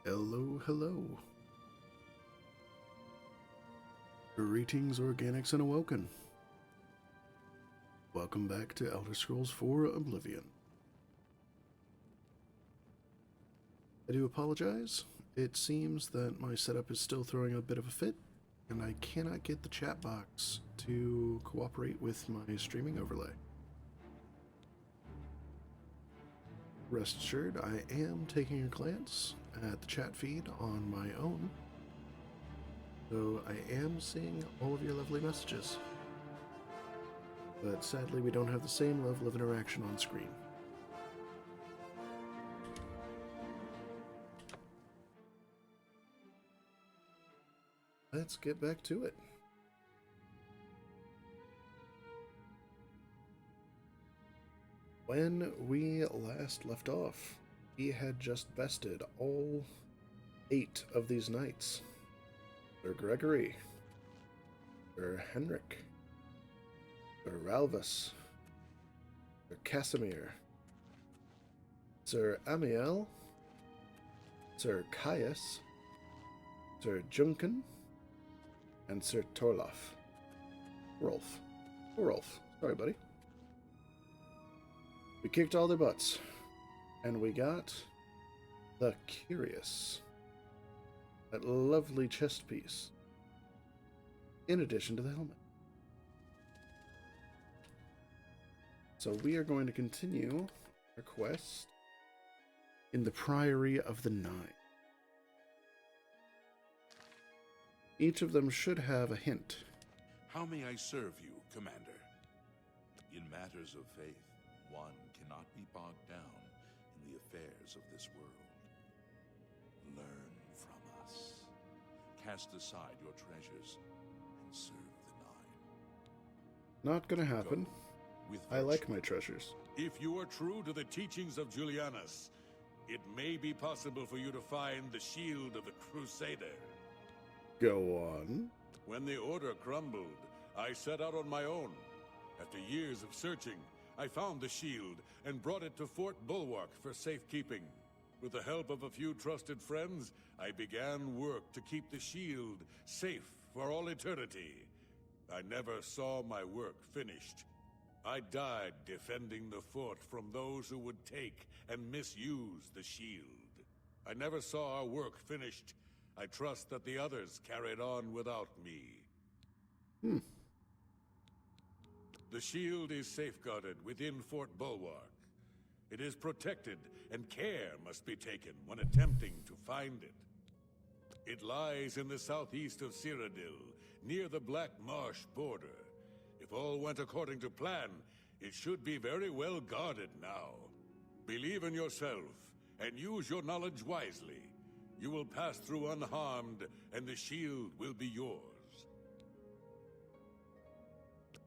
Hello, hello. Greetings, organics, and awoken. Welcome back to Elder Scrolls 4 Oblivion. I do apologize. It seems that my setup is still throwing a bit of a fit, and I cannot get the chat box to cooperate with my streaming overlay. Rest assured, I am taking a glance at the chat feed on my own, so I am seeing all of your lovely messages. But sadly, we don't have the same level of interaction on screen. Let's get back to it. When we last left off, he had just bested all 8 of these knights. Sir Gregory, Sir Henrik, Sir Ralvus, Sir Casimir, Sir Amiel, Sir Caius, Sir Juncan, and Sir Torlof. Rolf. Oh, Rolf. Sorry, buddy. We kicked all their butts, and we got the Curious. That lovely chest piece, in addition to the helmet. So we are going to continue our quest in the Priory of the Nine. Each of them should have a hint. How may I serve you, Commander? In matters of faith, one cannot be bogged down in the affairs of this world. Learn from us. Cast aside your treasures and serve the Nine. Not gonna happen. I like my treasures. If you are true to the teachings of Julianus, it may be possible for you to find the shield of the Crusader. Go on. When the Order crumbled, I set out on my own. After years of searching, I found the shield and brought it to Fort Bulwark for safekeeping. With the help of a few trusted friends, I began work to keep the shield safe for all eternity. I never saw my work finished. I died defending the fort from those who would take and misuse the shield. I never saw our work finished. I trust that the others carried on without me. The shield is safeguarded within Fort Bulwark. It is protected, and care must be taken when attempting to find it. It lies in the southeast of Cyrodiil, near the Black Marsh border. If all went according to plan, it should be very well guarded now. Believe in yourself, and use your knowledge wisely. You will pass through unharmed, and the shield will be yours.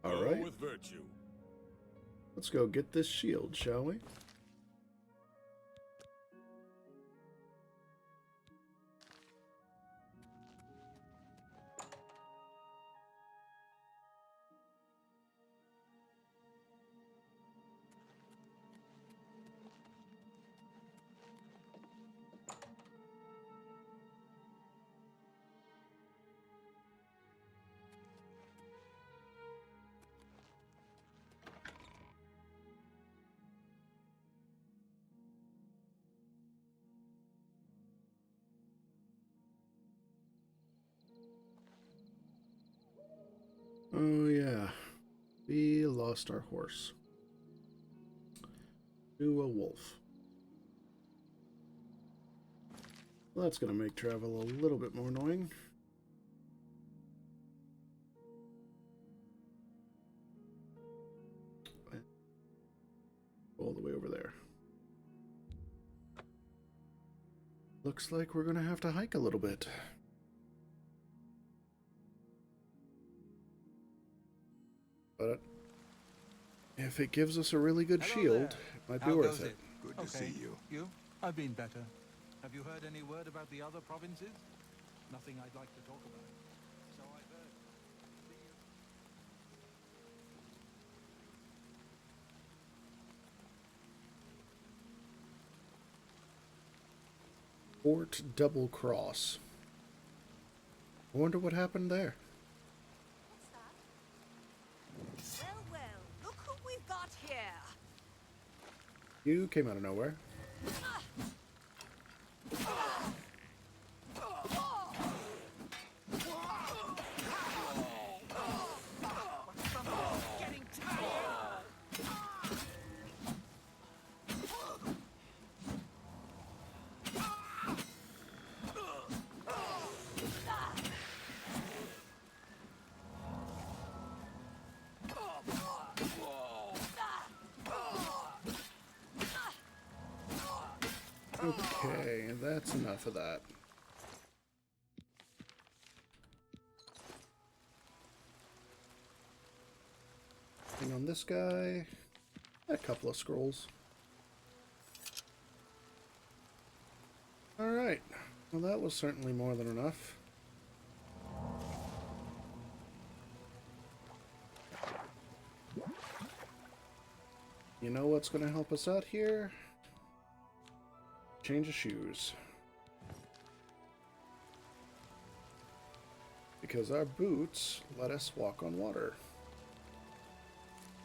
All right. Go with virtue. Let's go get this shield, shall we? Oh yeah, we lost our horse to a wolf. Well, that's gonna make travel a little bit more annoying. All the way over there. Looks like we're gonna have to hike a little bit. But if it gives us a really good shield, it might be worth it. Good to see you. You? I've been better. Have you heard any word about the other provinces? Nothing I'd like to talk about. So I've heard. Fort Double Cross. I wonder what happened there. What's that? Well, look who we've got here. You came out of nowhere. Getting tired. Okay, that's enough of that. And on this guy, a couple of scrolls. Alright, well that was certainly more than enough. You know what's going to help us out here? Change of shoes. Because our boots let us walk on water.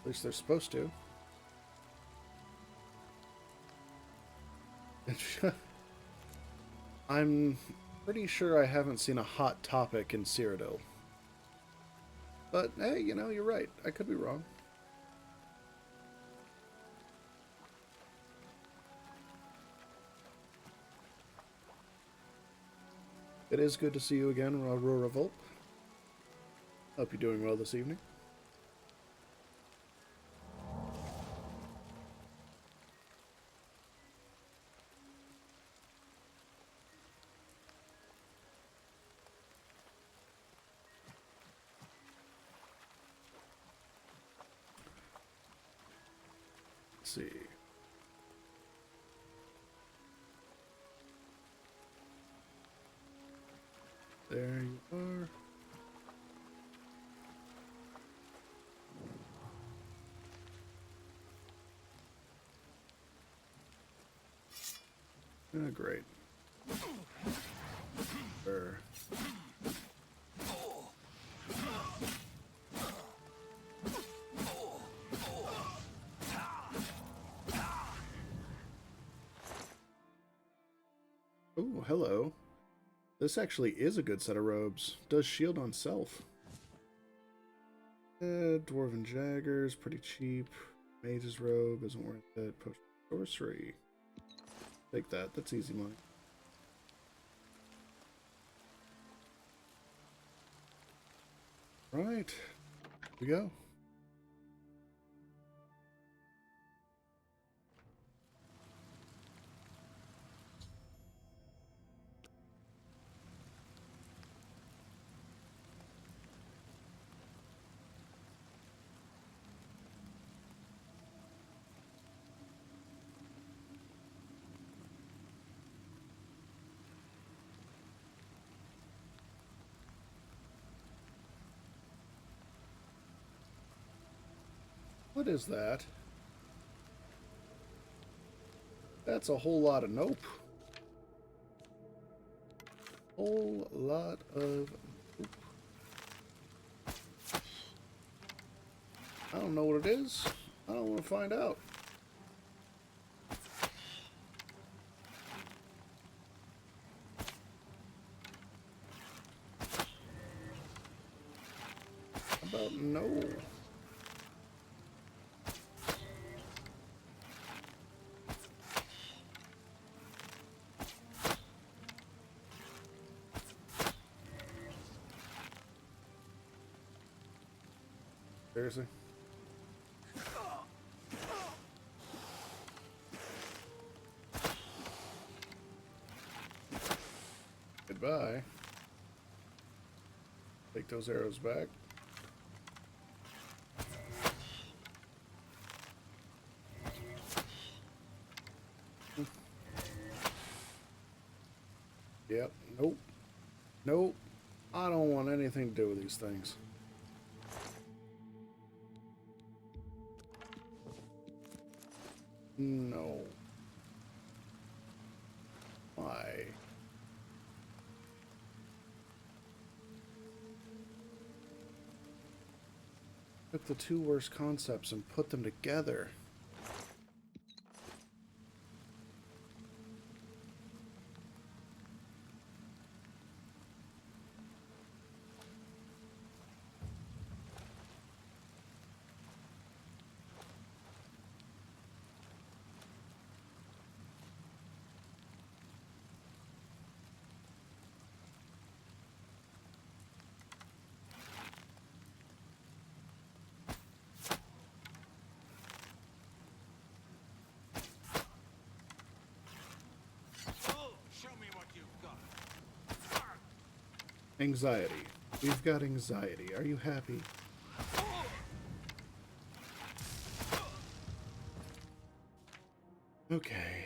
At least they're supposed to. I'm pretty sure I haven't seen a hot topic in Cyrodiil. But, hey, you know, you're right. I could be wrong. It is good to see you again, Aurora Volp. Hope you're doing well this evening. Let's see. There you are. Oh, great. Sure. Oh, hello. This actually is a good set of robes. Does shield on self. Dwarven Jaggers, pretty cheap. Mage's robe isn't worth it. Potion of sorcery. Take that. That's easy money. Right. Here we go. What is that? That's a whole lot of nope. Whole lot of nope. I don't know what it is. I don't want to find out. How about no? Seriously? Goodbye. Take those arrows back. Yep. Nope. Nope. I don't want anything to do with these things. No. Why? Took the two worst concepts and put them together. Anxiety. We've got anxiety. Are you happy? Okay.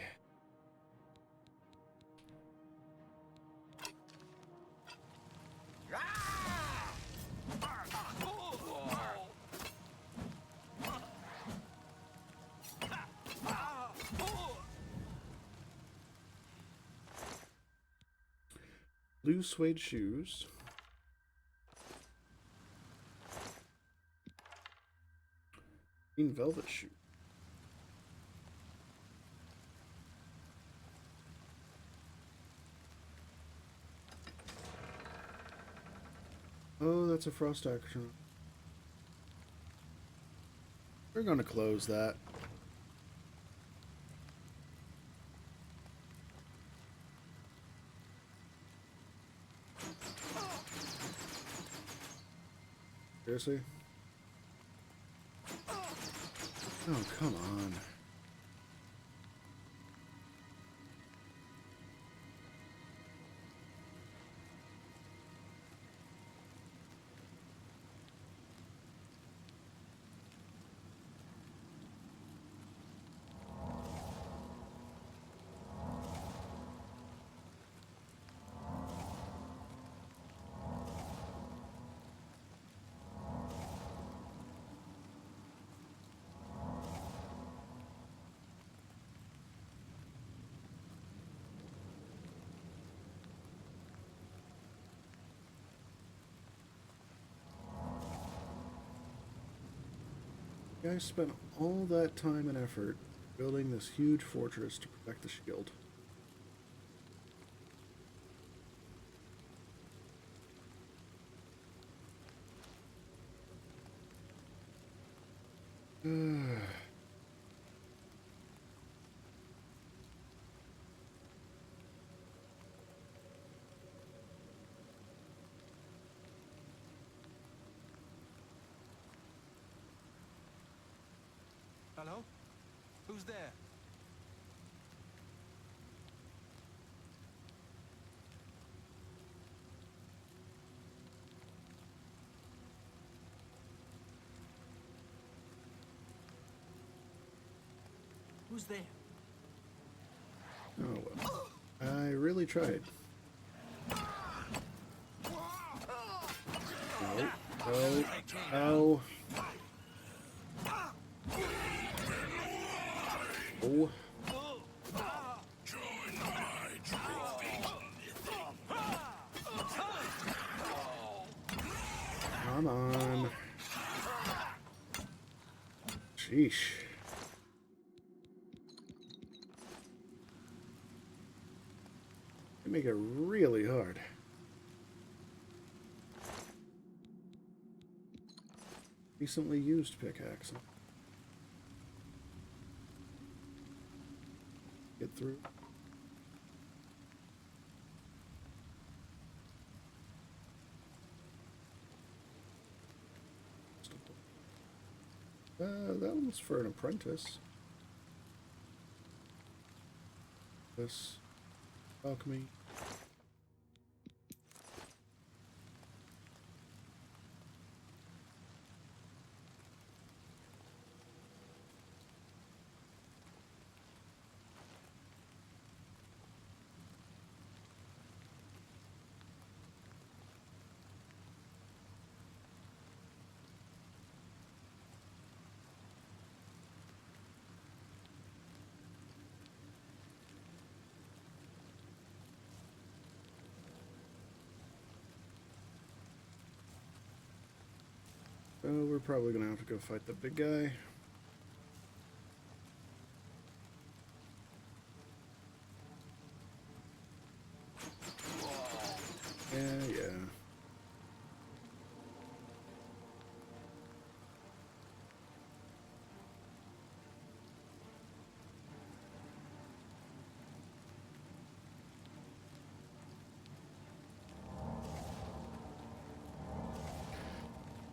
Blue suede shoes. Green velvet shoe. Oh, that's a frost action. We're gonna close that. Seriously? Oh, come on. You guys spent all that time and effort building this huge fortress to protect the shield. Hello? Who's there? Who's there? Oh well. I really tried. No. No. Oh. Come on. Sheesh. They make it really hard. Recently used pickaxe. Get through. That one's for an apprentice. This alchemy. we're probably gonna have to go fight the big guy. Yeah.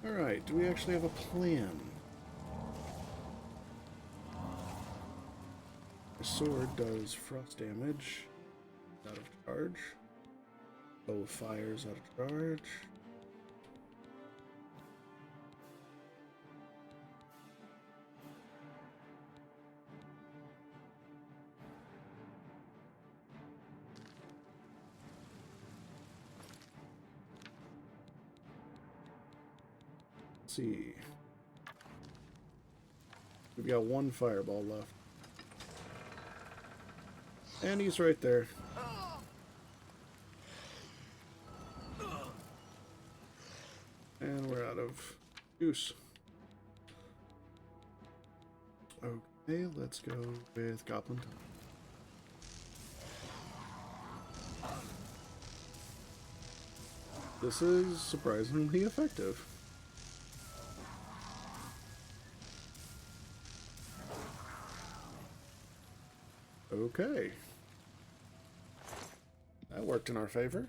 Alright, do we actually have a plan? My sword does frost damage out of charge. Bow of fires out of charge. Let's see. We've got one fireball left. And he's right there. And we're out of juice. Okay, let's go with Goblin Time. This is surprisingly effective. Okay. That worked in our favor.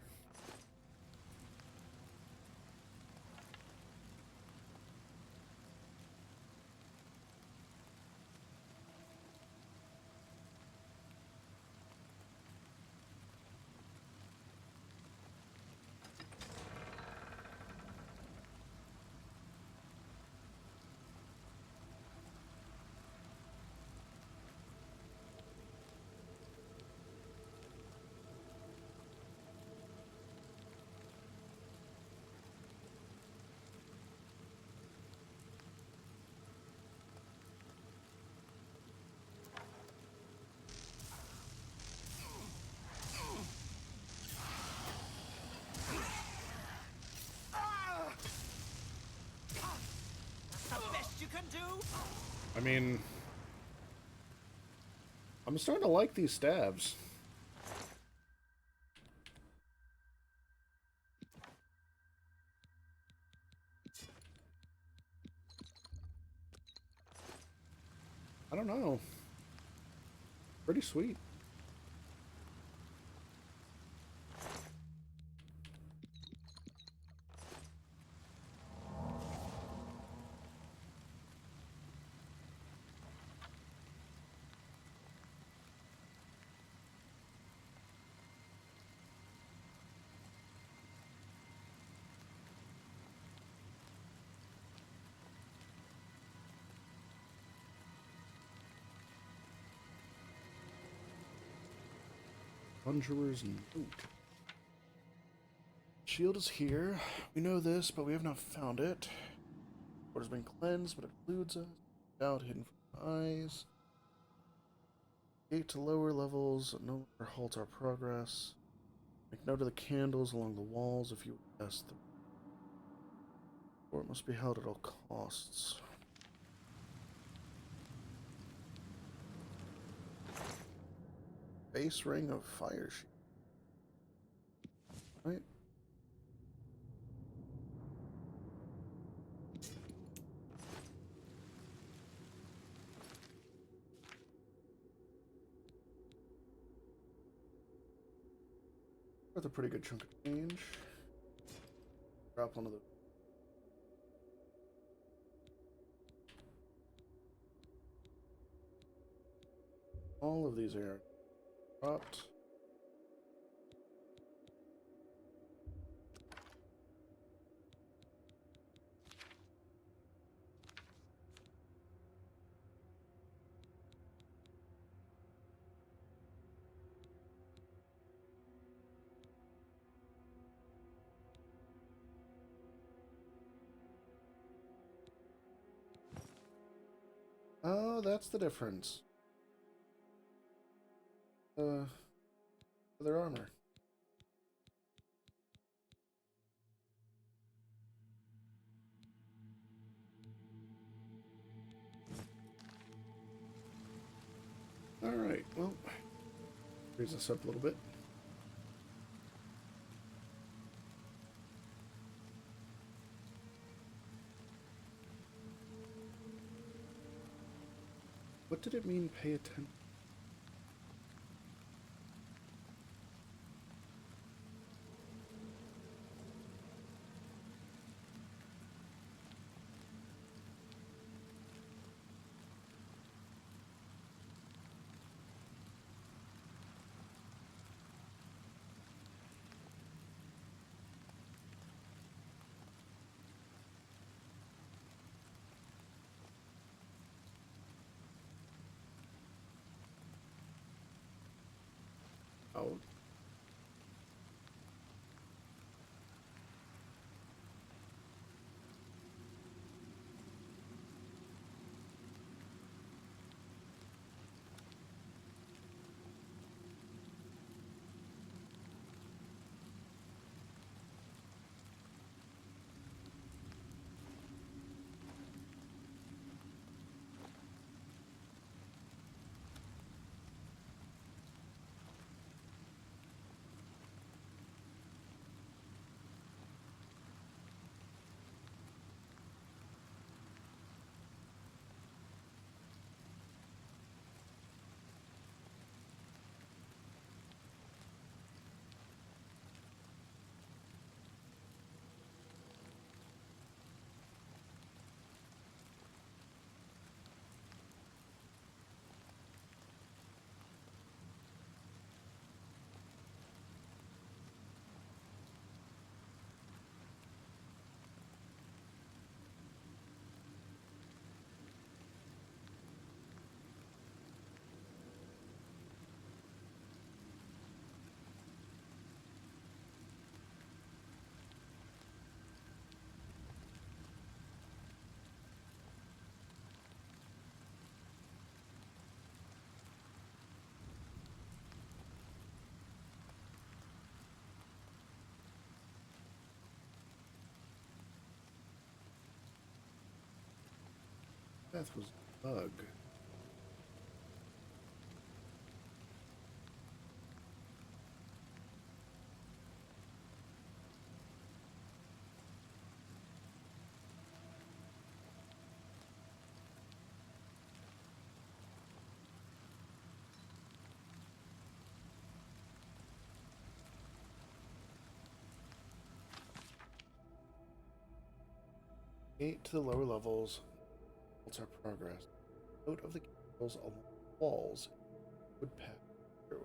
I mean, I'm starting to like these stabs. I don't know. Pretty sweet. Conjurer's Note. Shield is here. We know this, but we have not found it. What has been cleansed, but it eludes us. Doubt hidden from eyes. Gate to lower levels no longer halts our progress. Make note of the candles along the walls if you pass them. Or it must be held at all costs. Base ring of fire shield. Right? Worth a pretty good chunk of change. Drop one of the. All of these are dropped. Oh, that's the difference. Their armor. Alright, well, brings us up a little bit. What did it mean, pay attention? Out. Path was bug. Gate to the lower levels. Halts our progress. Note of the candles along the walls would pass through.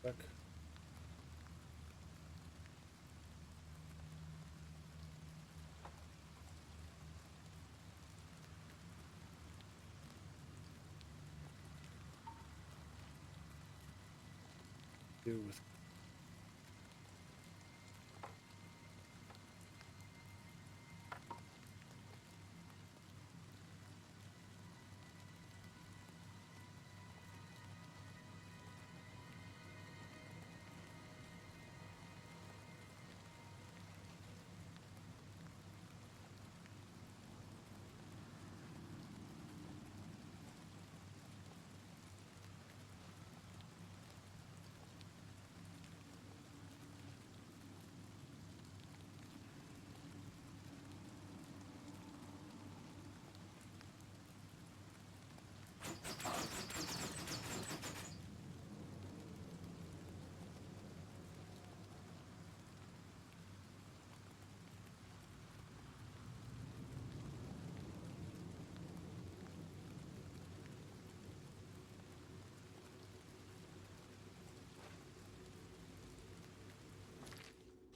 Back. do with.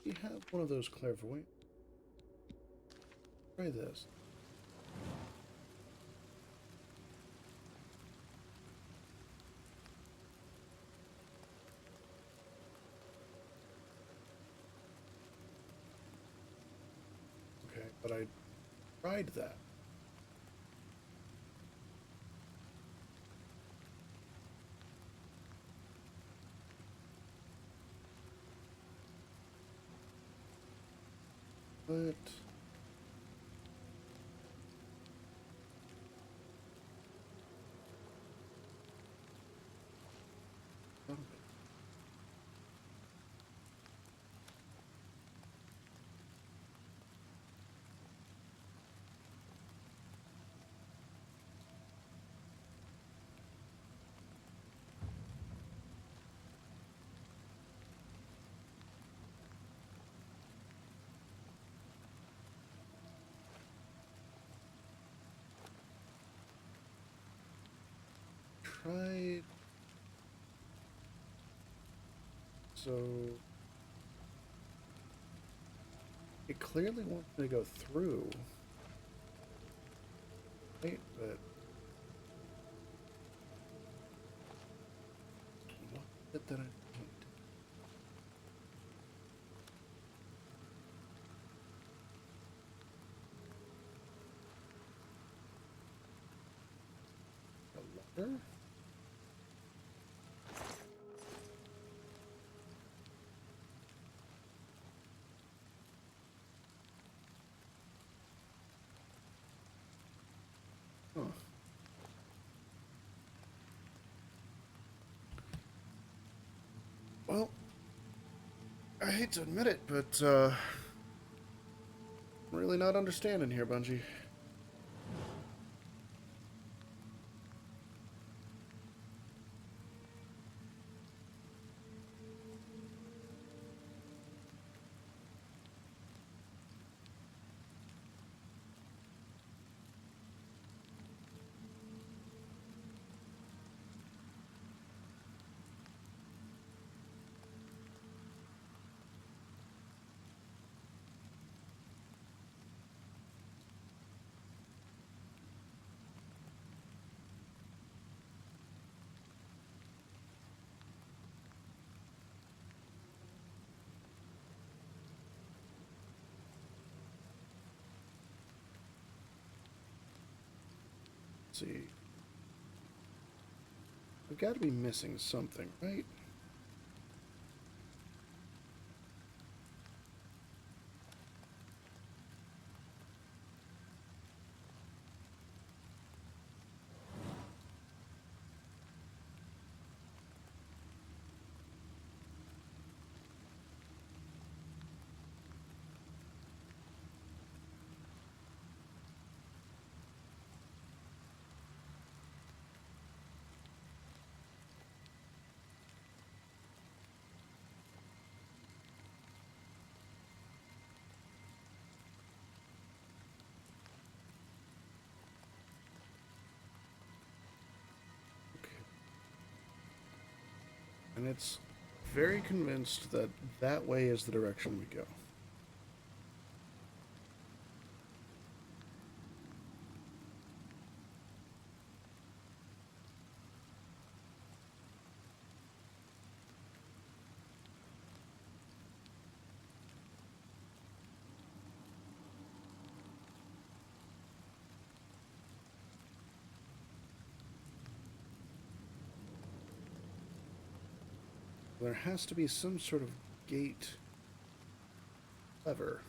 You have one of those clairvoyant. Try this. Okay, but I tried that. But tried. So it clearly wants me to go through. Right, but what is it that I need? A ladder? Huh. Well, I hate to admit it, but I'm really not understanding here, Bungie. Let's see. We've got to be missing something, right? And it's very convinced that that way is the direction we go. There has to be some sort of gate lever.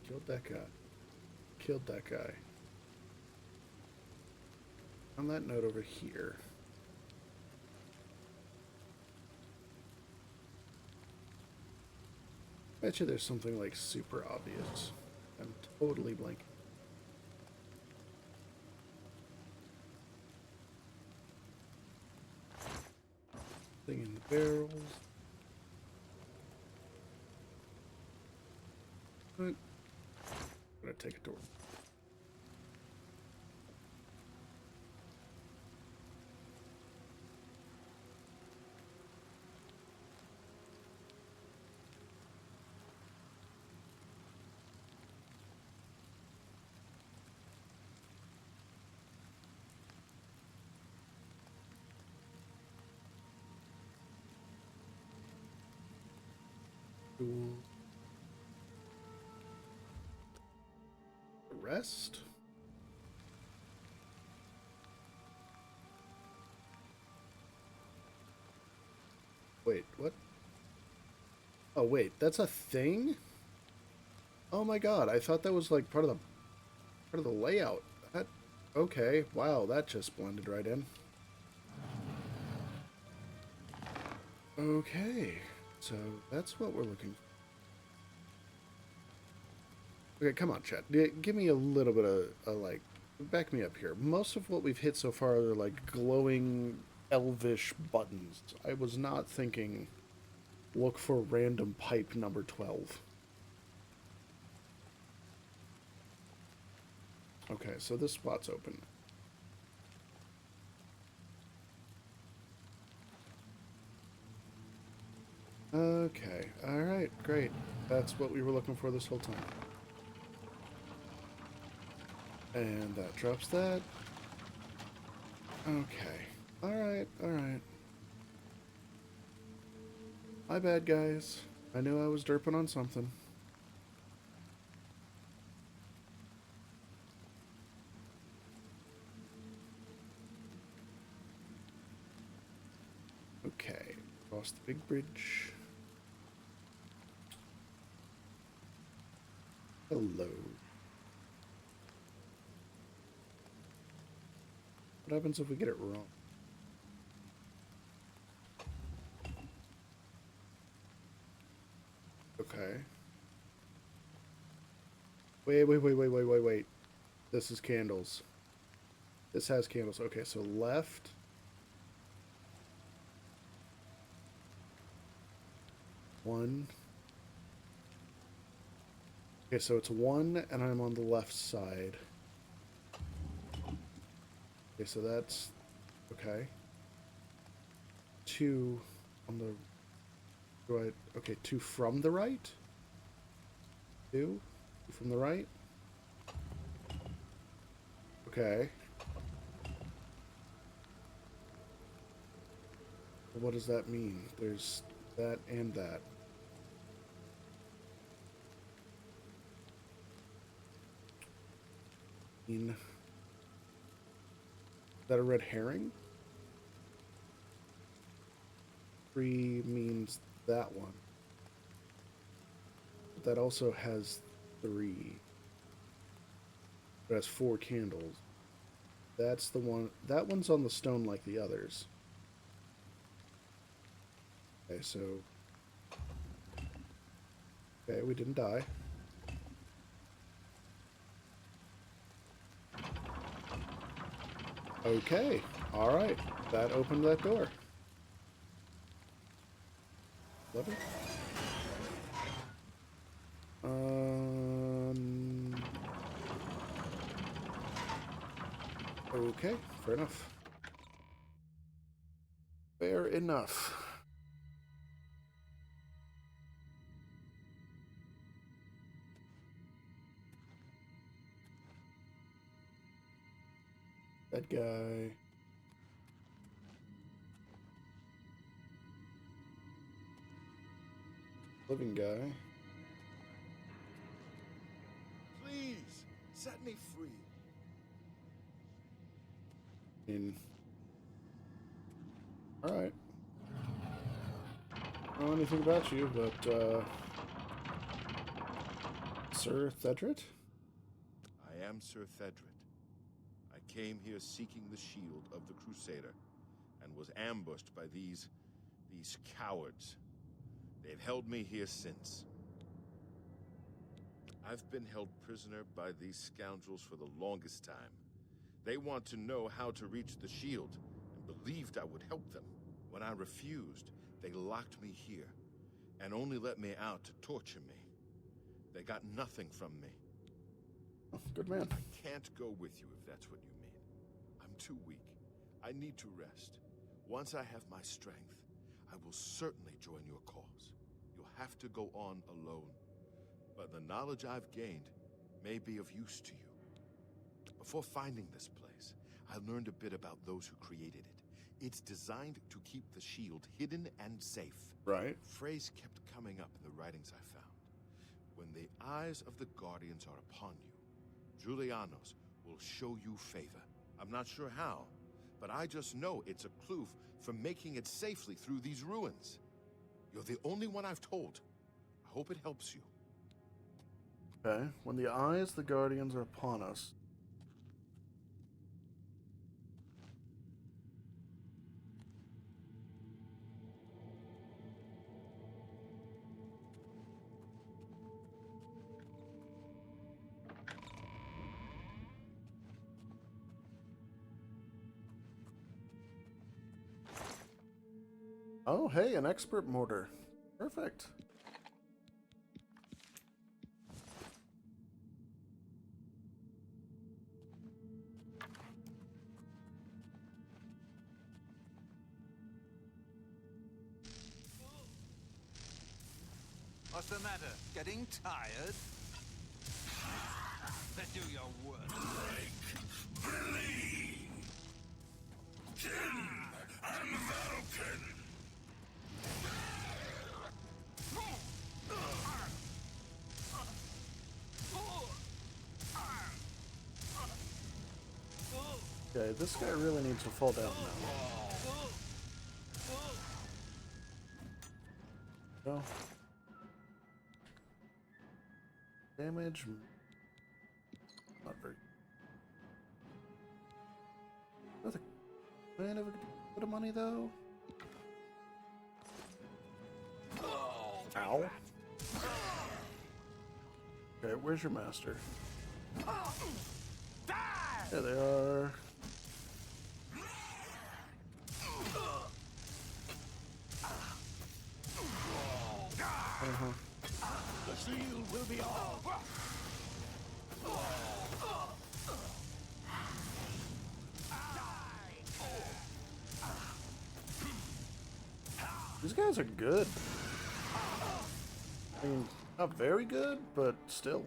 Killed that guy. Killed that guy. On that note over here. Bet you there's something like super obvious. I'm totally blanking. Thing in the barrels. What? I'm gonna take a door. Cool. The rest? Wait, what? Oh wait, that's a thing? Oh my god, I thought that was like part of the layout. That okay, wow, that just blended right in. Okay, so that's what we're looking for. Okay, come on, chat. Give me a little bit of like, back me up here. Most of what we've hit so far are like glowing, elvish buttons. I was not thinking, look for random pipe number 12. Okay, so this spot's open. Okay, alright, great. That's what we were looking for this whole time. And that drops that. Okay. Alright, alright. My bad, guys. I knew I was derping on something. Okay, across the big bridge. Hello. What happens if we get it wrong? Okay. Wait. This is candles. This has candles. Okay, so left. One. Okay, so it's one, and I'm on the left side. Okay, so that's... Okay. Two on the... Okay, two from the right? Two from the right? Okay. What does that mean? There's that and that. Is that a red herring? 3 means that one. But that also has 3. It has 4 candles. That's the one. That one's on the stone like the others. Okay, so... Okay, we didn't die. Okay, alright. That opened that door. Lever? Okay, fair enough. Fair enough. That guy. Living guy. Please, set me free. I mean, alright. I don't know anything about you, but, Sir Thedrit? I am Sir Thedrit. I came here seeking the shield of the Crusader, and was ambushed by these cowards. They've held me here since. I've been held prisoner by these scoundrels for the longest time. They want to know how to reach the shield, and believed I would help them. When I refused, they locked me here, and only let me out to torture me. They got nothing from me. Oh, good man. I can't go with you if that's what you mean. I'm too weak. I need to rest. Once I have my strength, I will certainly join your cause. You'll have to go on alone. But the knowledge I've gained may be of use to you. Before finding this place, I learned a bit about those who created it. It's designed to keep the shield hidden and safe. Right. Phrase kept coming up in the writings I found. When the eyes of the Guardians are upon you, Julianos will show you favor. I'm not sure how, but I just know it's a clue for making it safely through these ruins. You're the only one I've told. I hope it helps you. Okay. When the eyes of the Guardians are upon us. Oh, hey, an expert mortar. Perfect. What's the matter? Getting tired? Let's do your work. Bleed! Kin and Valken! Okay, this guy really needs to fall down now. No. Damage. Not very. That's a kind of a bit of money though. Ow. Okay, where's your master? There they are. The shield will be off! These guys are good. I mean, not very good, but still.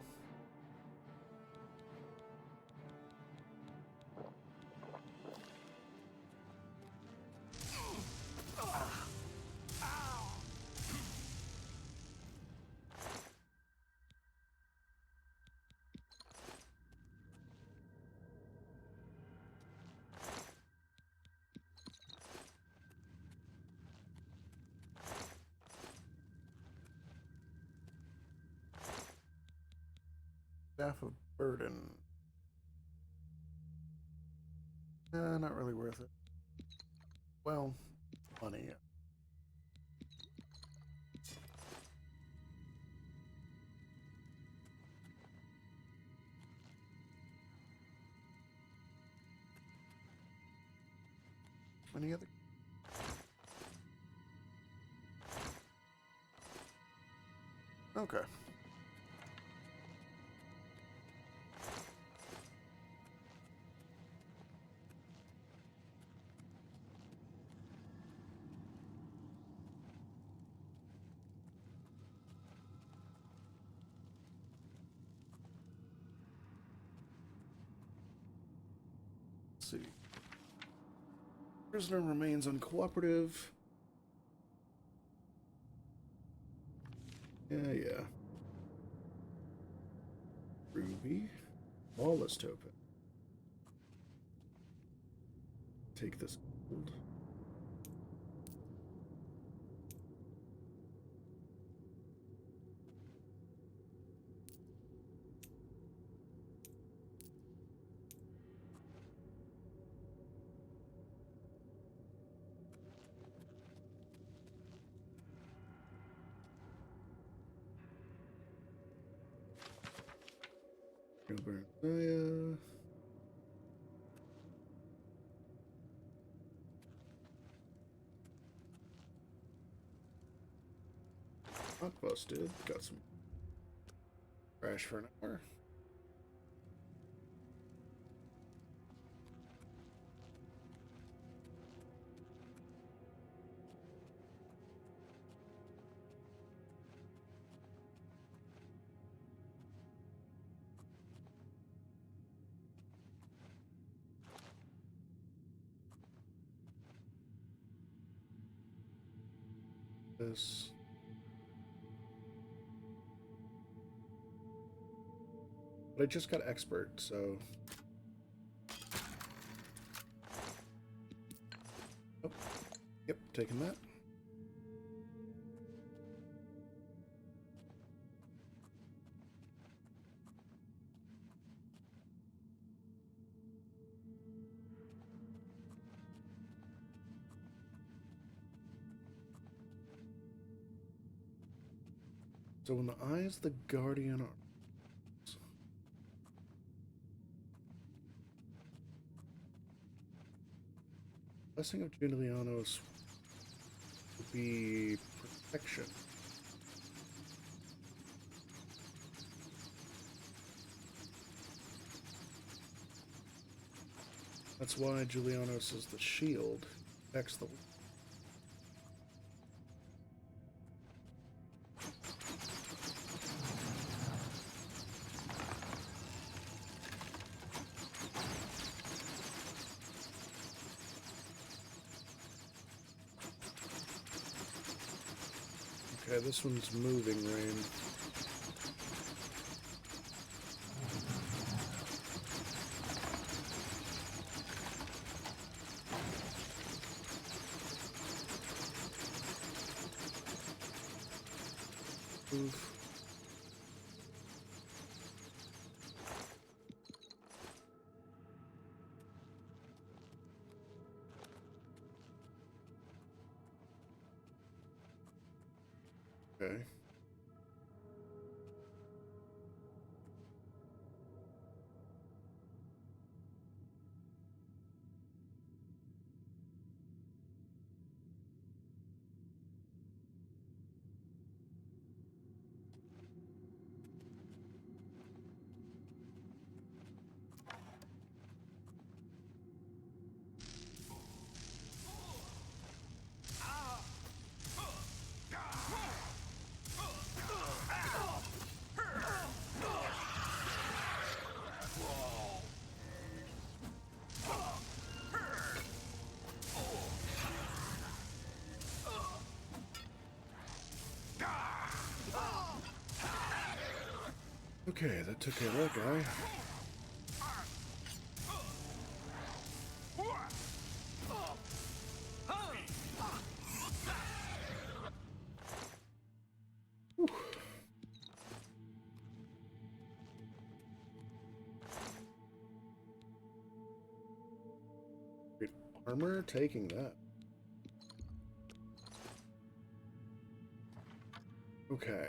Staff of Burden. Not really worth it. Well, money. Any other? Okay. Let's see. Prisoner remains uncooperative. Yeah. Rude. ruby. Lawless token. Take this gold. Naya. Not busted. Got some trash for an hour. This. But I just got expert, so. Oh, yep, taking that. So when the eyes of the guardian are blessing of Julianos would be protection. That's why Julianos is the shield. Protects the. Okay, this one's moving, Rain. Move. Okay. Okay, that took care of that guy. Whew. Great armor, taking that. Okay.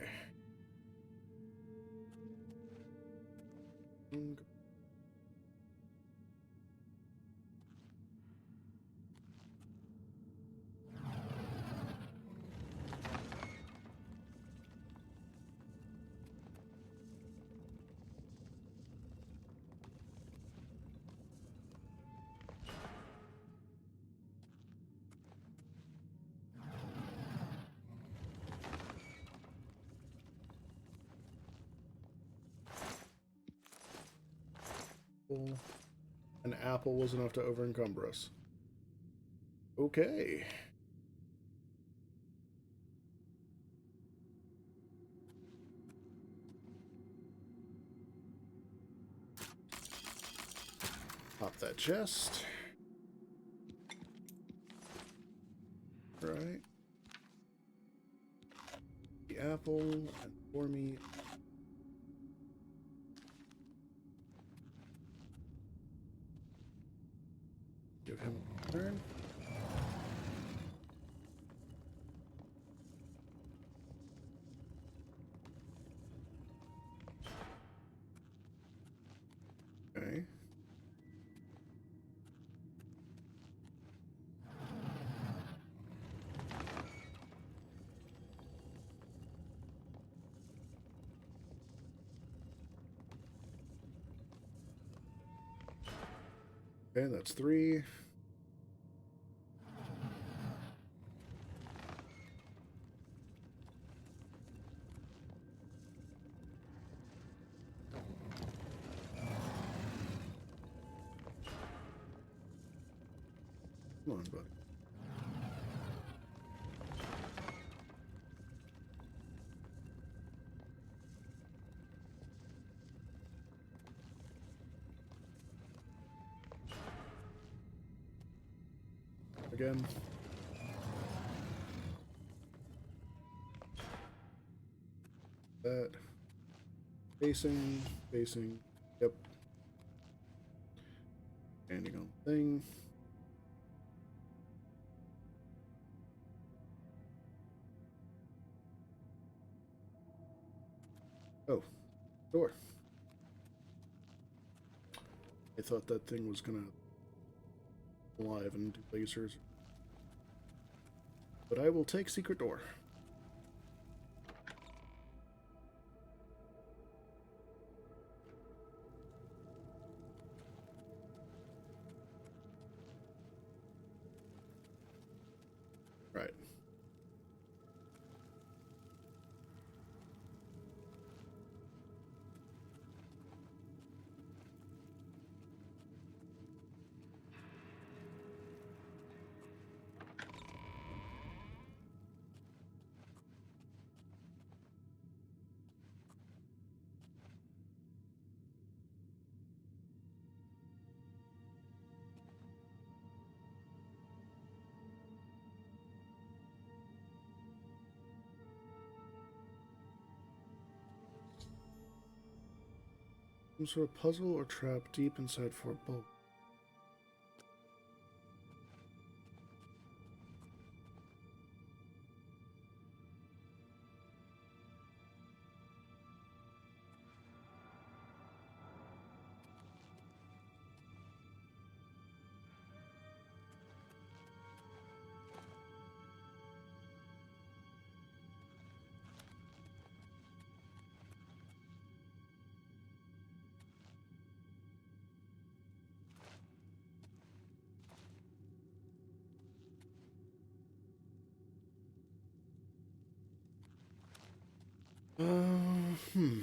An apple was enough to over-encumber us. Okay. Pop that chest. Right. The apple and for me. Give him a turn. Okay. Okay, that's 3. Come on, buddy. Again. That. Facing. Yep. Standing on the thing. Oh, door. I thought that thing was gonna alive and do lasers. But I will take secret door. Right. Some sort of puzzle or trap deep inside Fort Bull. Hmm.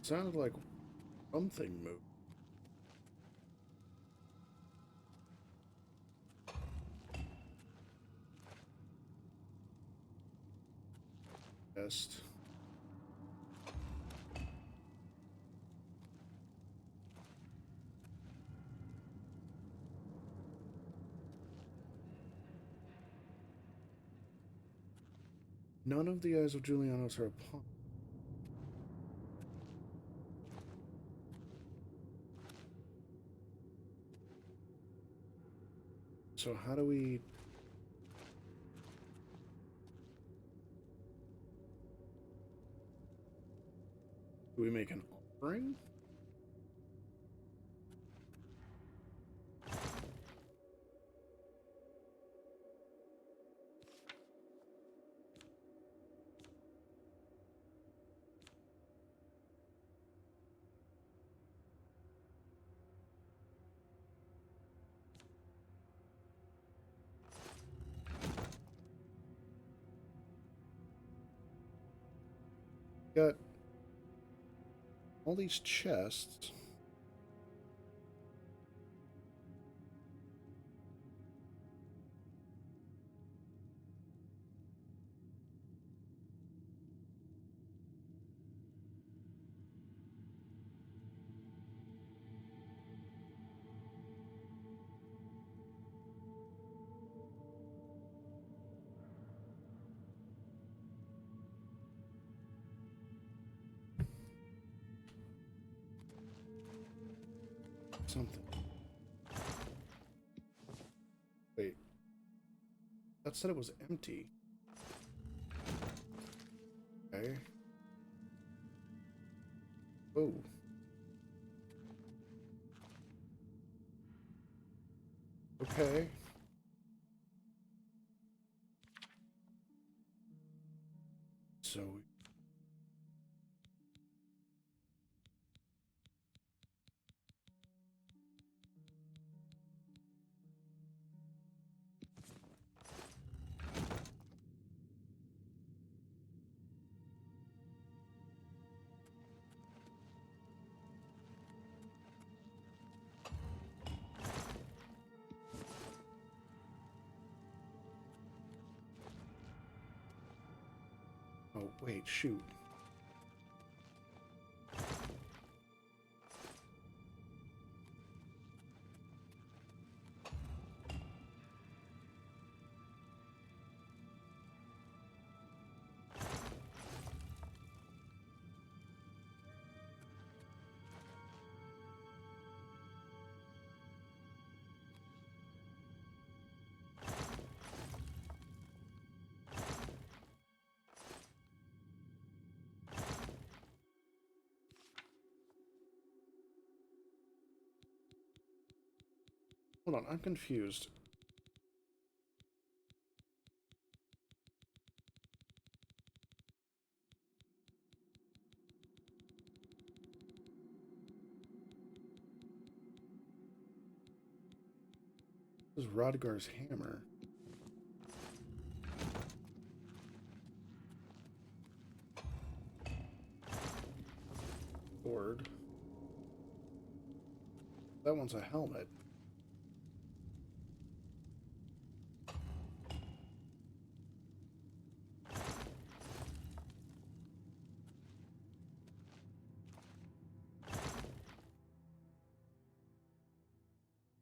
Sounded like something moved. Best. None of the eyes of Julianos are upon. So how do we... Do we make an offering? Got all these chests. Something. Wait. That said it was empty. Okay. Oh. Okay. So... Oh, wait, shoot. Hold on, I'm confused. This is Rodgar's hammer. Sword. That one's a helmet.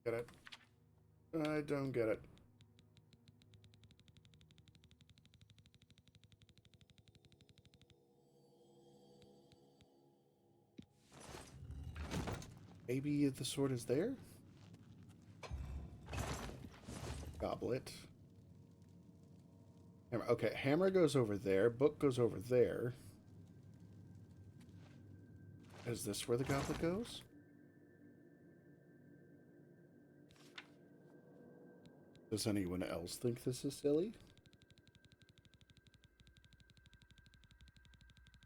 Get it? I don't get it. Maybe the sword is there? Goblet. Hammer. Okay, hammer goes over there. Book goes over there. Is this where the goblet goes? Does anyone else think this is silly?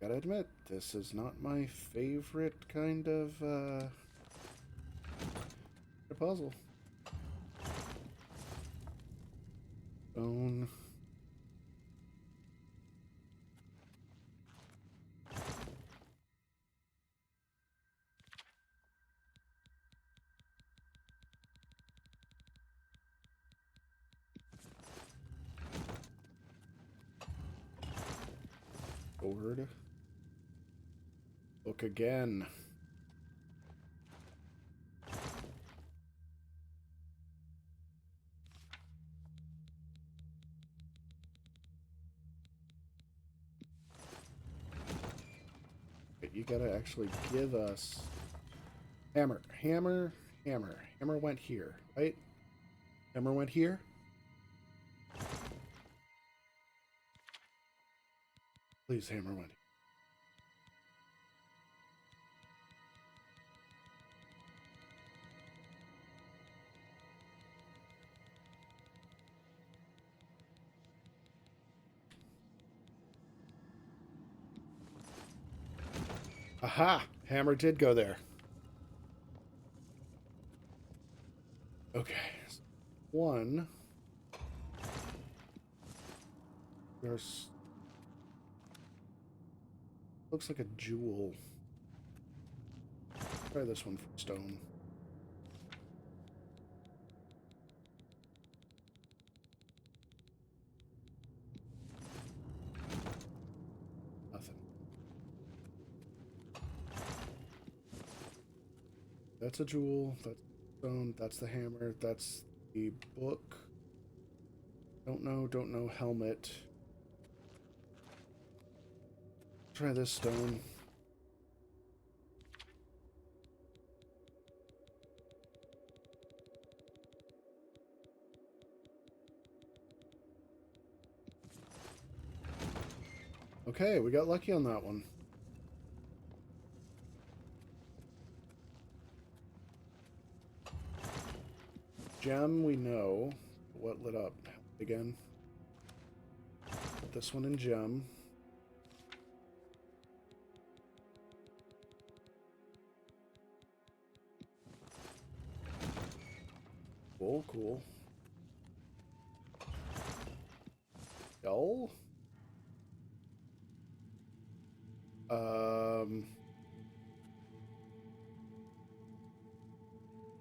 Gotta admit, this is not my favorite kind of puzzle. Stone. Sword. Book again. You gotta actually give us hammer, hammer, hammer. Hammer went here, right? Hammer went here. Please, hammer went. Aha! Hammer did go there. Okay. One. There's... Looks like a jewel. Try this one for stone. Nothing. That's a jewel. That's stone. That's the hammer. That's the book. Don't know. Helmet. Try this stone. Okay, we got lucky on that one. Gem, we know. What lit up? Again. Put this one in gem. Cool. Dull.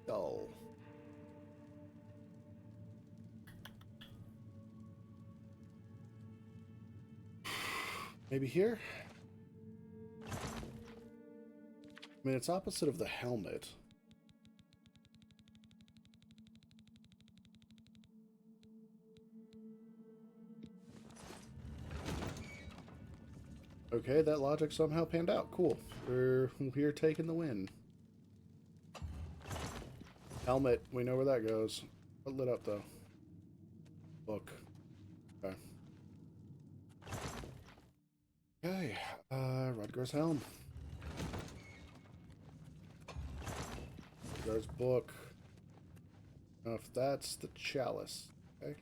Dull. Maybe here? I mean, it's opposite of the helmet. Okay, that logic somehow panned out. Cool. We're taking the win. Helmet, we know where that goes. What lit up though? Book. Okay. Okay, Rutger's helm. Rutger's book. Now if that's the chalice. Okay.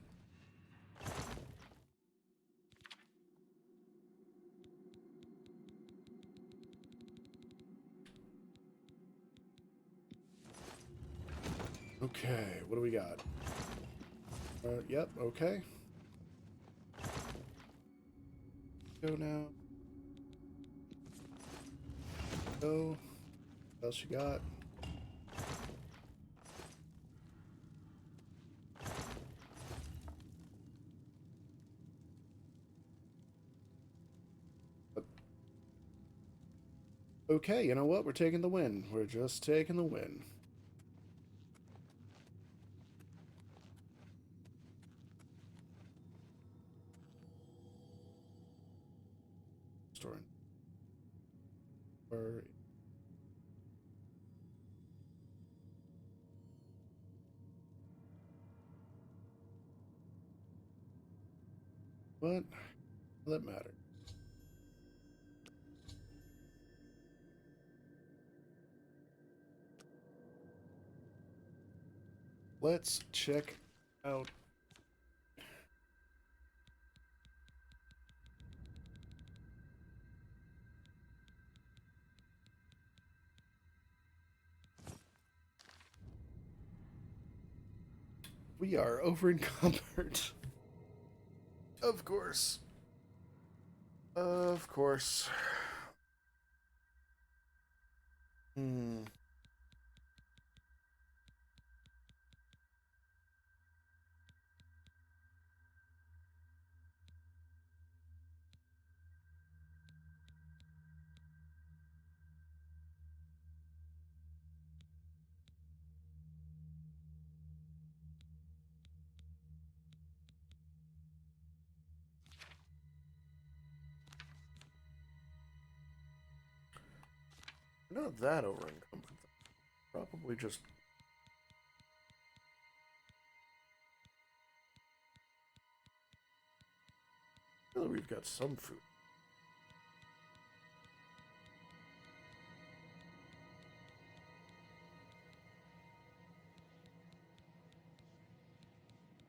Okay, what do we got? Yep, okay. Go now. Go. What else you got? Okay, you know what? We're taking the win. We're just taking the win. Story. Or what? That matter. Let's check out. We are over encumbered. Of course. Of course. Not that over encumbered. Probably just Oh, we've got some food.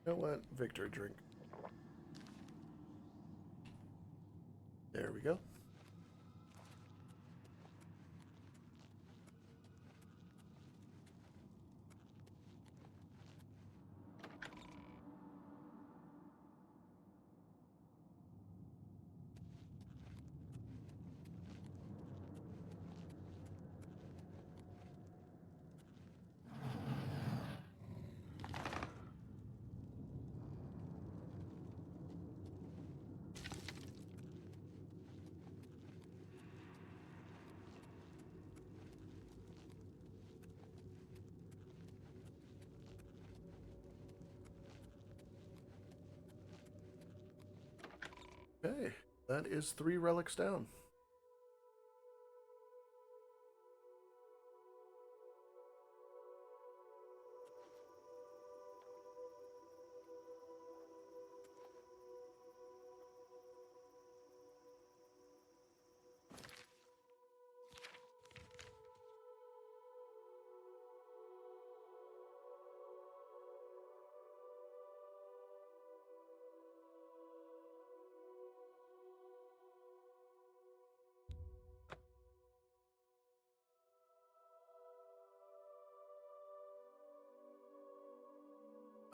You know what? Victory drink. There we go. Okay, that is 3 relics down.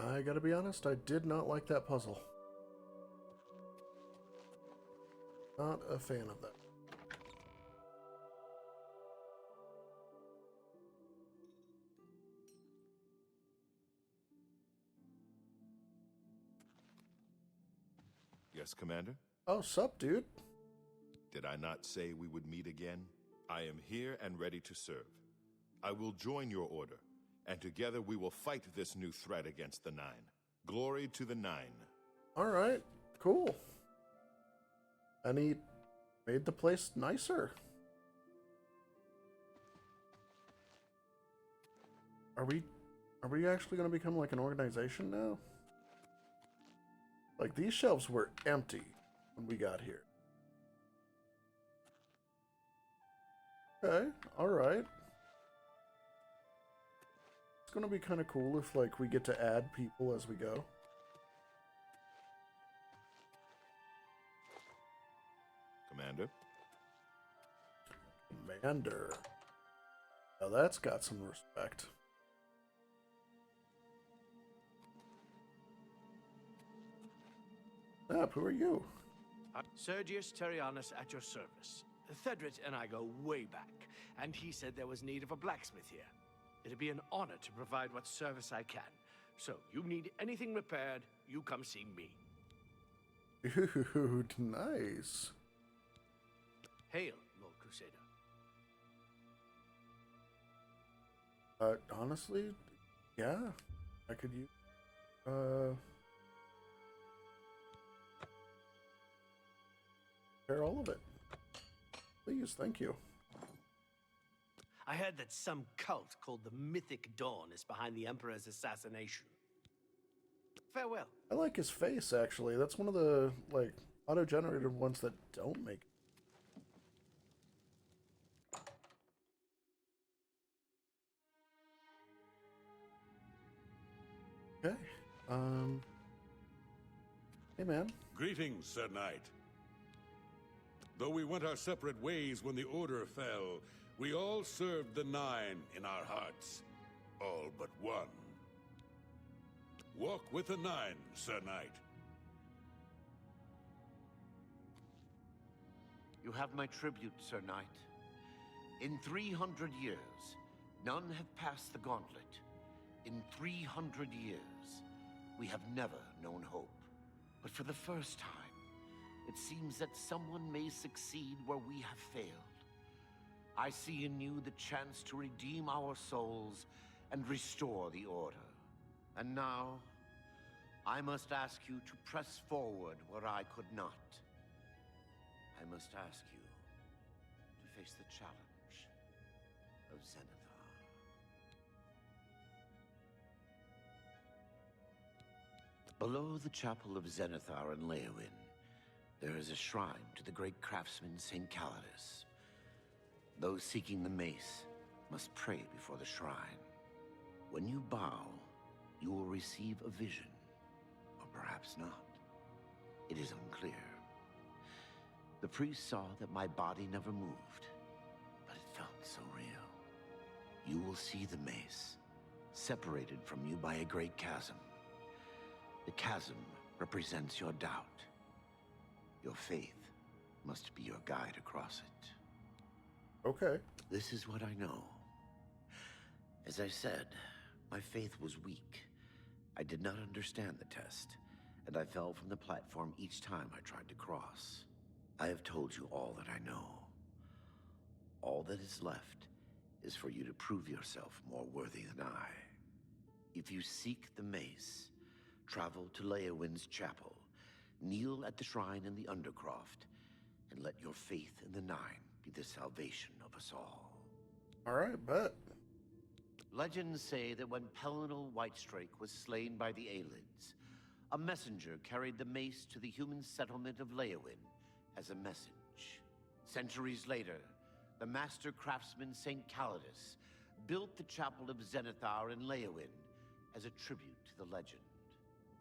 I gotta be honest, I did not like that puzzle. Not a fan of that. Yes, Commander? Oh, sup, dude? Did I not say we would meet again? I am here and ready to serve. I will join your order, and together we will fight this new threat against the Nine. Glory to the Nine. Alright, cool. And he made the place nicer. Are we actually going to become like an organization now? Like, these shelves were empty when we got here. Okay, alright. It's going to be kind of cool if, like, we get to add people as we go. Commander? Commander. Now that's got some respect. Who are you? Sergius Terrianus at your service. Thedrit and I go way back, and he said there was need of a blacksmith here. It'd be an honor to provide what service I can. So, you need anything repaired, you come see me. Dude, nice. Hail, Lord Crusader. Honestly, yeah. I could use, repair all of it. Please, thank you. I heard that some cult called the Mythic Dawn is behind the Emperor's assassination. Farewell. I like his face, actually. That's one of the, like, auto-generated ones that don't make it. Okay. Hey, man. Greetings, Sir Knight. Though we went our separate ways when the Order fell, we all served the Nine in our hearts. All but one. Walk with the Nine, Sir Knight. You have my tribute, Sir Knight. In 300 years, none have passed the gauntlet. In 300 years, we have never known hope. But for the first time, it seems that someone may succeed where we have failed. I see in you the chance to redeem our souls and restore the Order. And now, I must ask you to press forward where I could not. I must ask you to face the challenge of Zenithar. Below the chapel of Zenithar in Leowyn, There is a shrine to the great craftsman St. Calidus. Those seeking the mace must pray before the shrine. When you bow, you will receive a vision, or perhaps not. It is unclear. The priest saw that my body never moved, but it felt so real. You will see the mace, separated from you by a great chasm. The chasm represents your doubt. Your faith must be your guide across it. Okay. This is what I know. As I said, my faith was weak. I did not understand the test, and I fell from the platform each time I tried to cross. I have told you all that I know. All that is left is for you to prove yourself more worthy than I. If you seek the mace, travel to Leowin's chapel, kneel at the shrine in the Undercroft, and let your faith in the Nine be the salvation of us all. Alright, bet. Legends say that when Pelinal Whitestrake was slain by the Aelids, a messenger carried the mace to the human settlement of Leowin as a message. Centuries later, the master craftsman St. Calidus built the Chapel of Zenithar in Leowin as a tribute to the legend.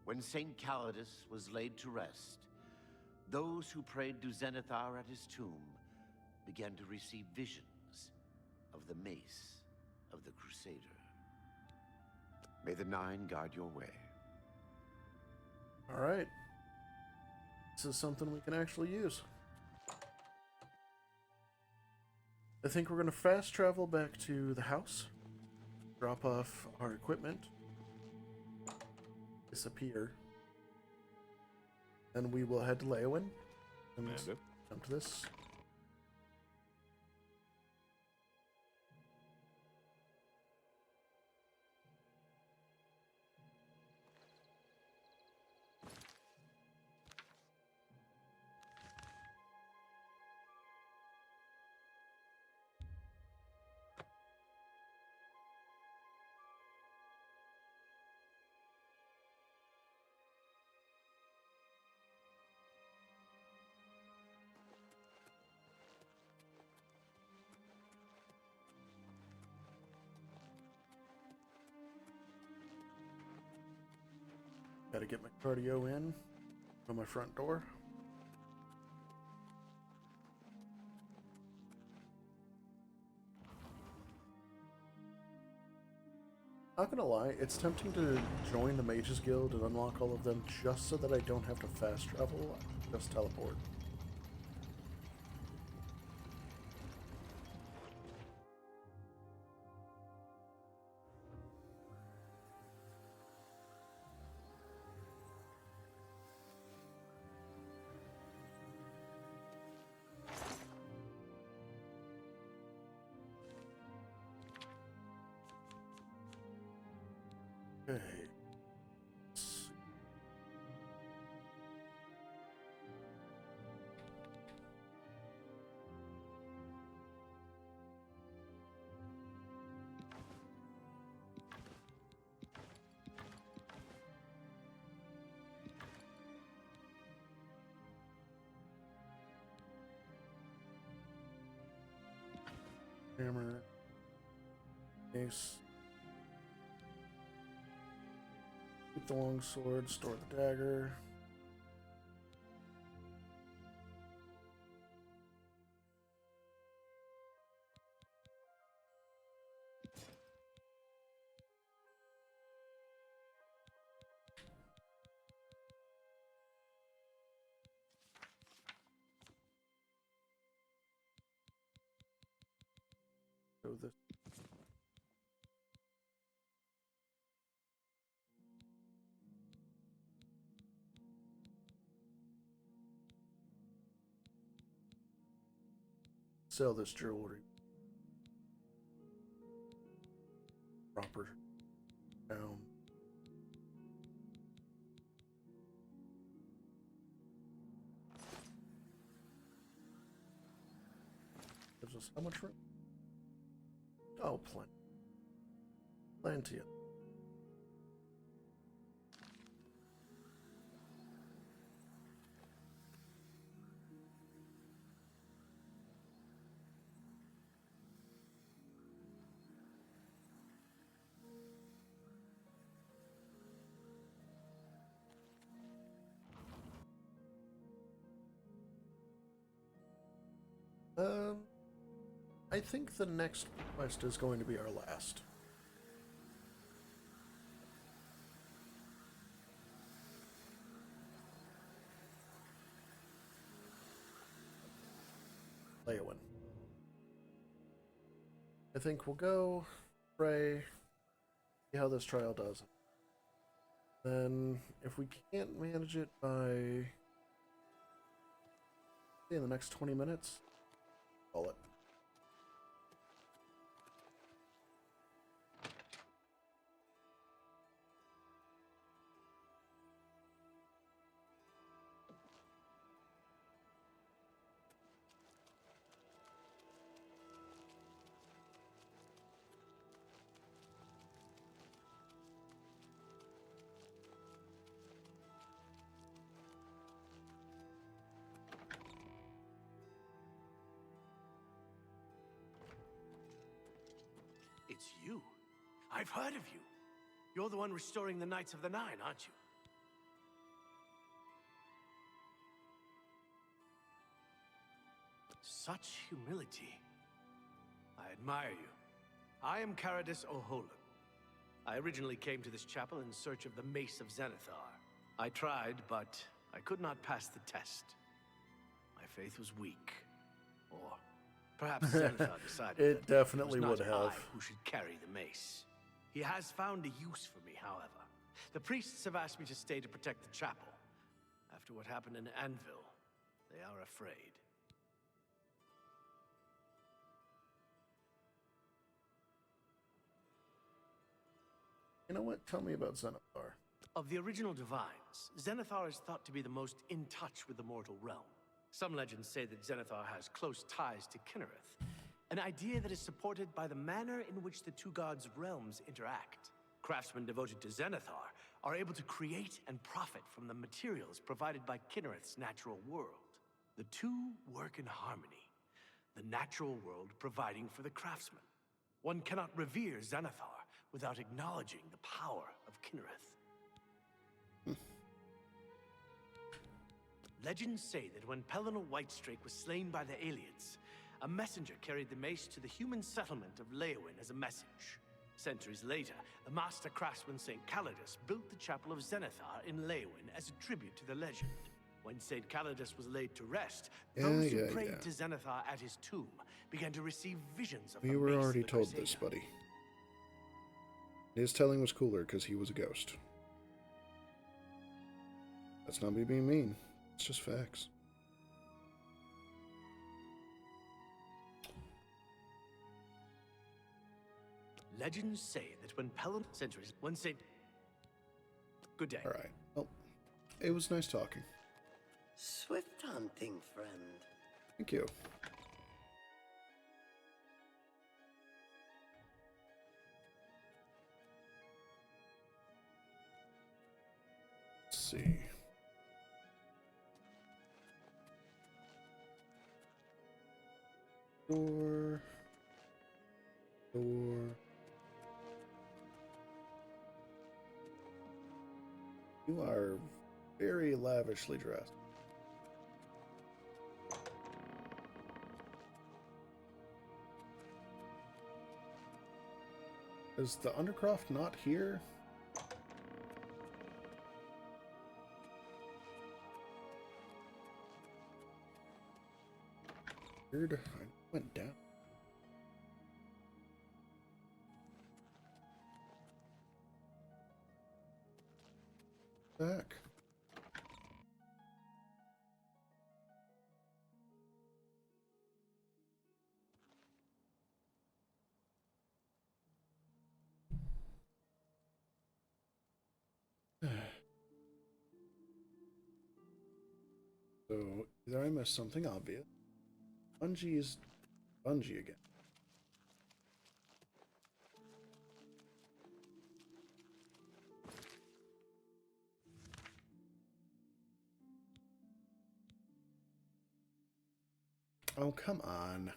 When St. Calidus was laid to rest, those who prayed to Zenithar at his tomb began to receive visions of the mace of the Crusader. May the Nine guide your way. Alright. This is something we can actually use. I think we're going to fast travel back to the house, drop off our equipment, disappear, and we will head to Leowin and Commander? jump to this. Gotta get my cardio in on my front door. Not gonna lie, it's tempting to join the Mages Guild and unlock all of them just so that I don't have to fast travel, just teleport. Okay. Let's see. Hammer. Ace. Keep the long sword, store the dagger. So this. Sell this jewelry. Proper down. Gives us how much room? Oh, plenty. Plenty. I think the next quest is going to be our last. Leowin. I think we'll go, pray, see how this trial does. Then, if we can't manage it by in the next 20 minutes, call it. It's you. I've heard of you. You're the one restoring the Knights of the Nine, aren't you? Such humility. I admire you. I am Caradus O'Holan. I originally came to this chapel in search of the Mace of Zenithar. I tried, but I could not pass the test. My faith was weak. Or perhaps Zenithar decided It that definitely it was would not have. I who should carry the mace. He has found a use for me, however. The priests have asked me to stay to protect the chapel. After what happened in Anvil, they are afraid. You know what? Tell me about Zenithar. Of the original Divines, Zenithar is thought to be the most in touch with the mortal realm. Some legends say that Zenithar has close ties to Kinnereth, an idea that is supported by the manner in which the two gods' realms interact. Craftsmen devoted to Zenithar are able to create and profit from the materials provided by Kinnereth's natural world. The two work in harmony, the natural world providing for the craftsman. One cannot revere Zenithar without acknowledging the power of Kinnereth. Legends say that when Pelennor Whitestrake was slain by the Aliens, a messenger carried the mace to the human settlement of Leowin as a message. Centuries later, the master craftsman St. Calidus built the Chapel of Zenithar in Leowin as a tribute to the legend. When St. Calidus was laid to rest, those who prayed to Zenithar at his tomb began to receive visions of the You mace were of already the told Crusader. this, buddy. His telling was cooler because he was a ghost. That's not me being mean. It's just facts. Legends say that when Pelennor centuries, when St. Good day. All right. Well, it was nice talking. Swift hunting, friend. Thank you. Let's see. Door. You are very lavishly dressed. Is the Undercroft not here? Weird. I went down. Back. So, either I missed something obvious. Bungie is Bungie again. Oh, come on.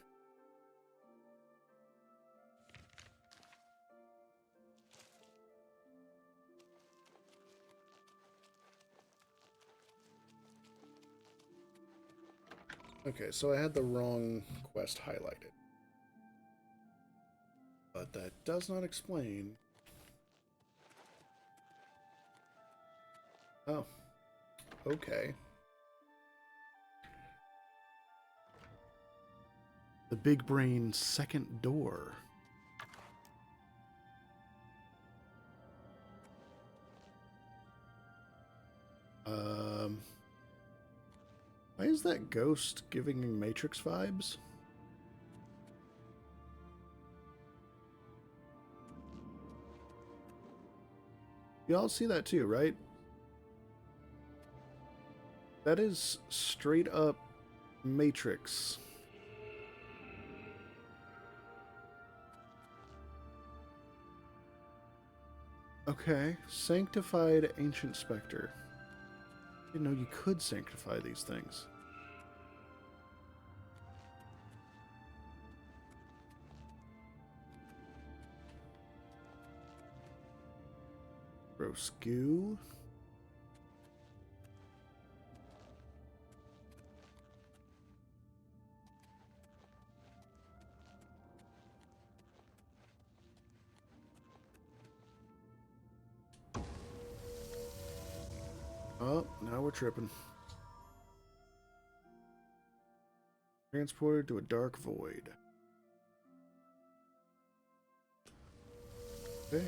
Okay, so I had the wrong quest highlighted. but that does not explain. Oh, okay. The big brain second door. Why is that ghost giving me Matrix vibes? Y'all see that too, right? That is straight up Matrix. Okay, sanctified ancient specter. Didn't know you could sanctify these things. Gross goo. Oh, now we're tripping. Transported to a dark void. Okay.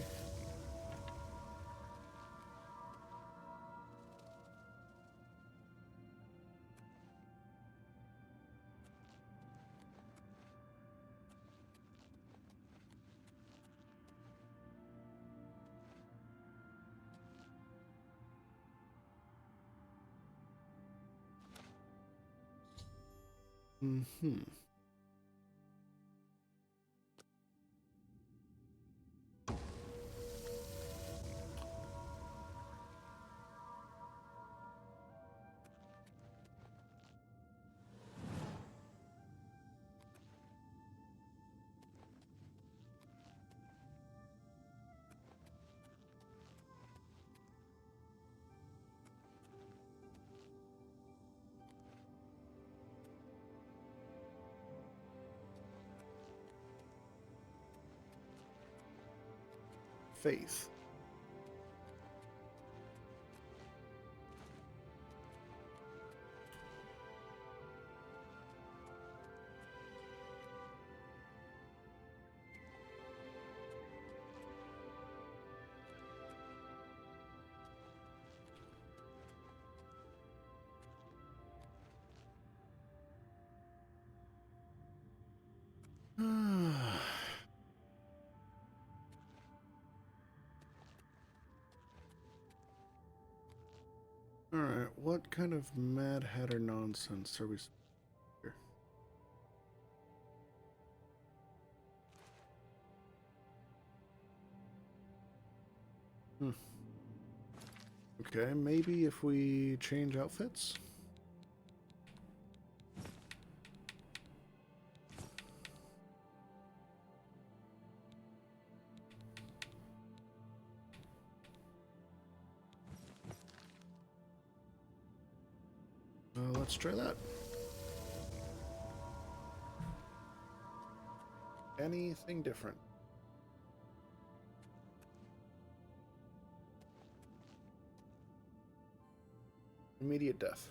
Mm-hmm. Faith. Alright, what kind of Mad Hatter nonsense are we here? Okay, maybe if we change outfits? Let's try that. Anything different? Immediate death.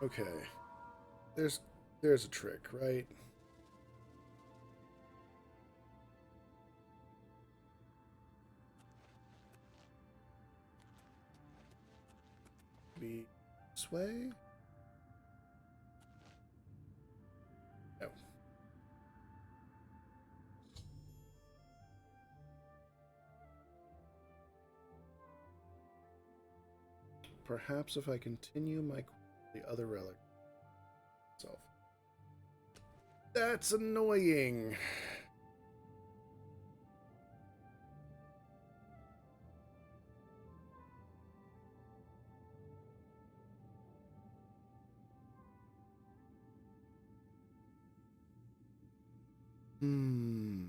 Okay. There's a trick, right? Be this way? No. Perhaps if I continue the other relic itself. That's annoying. Hmm.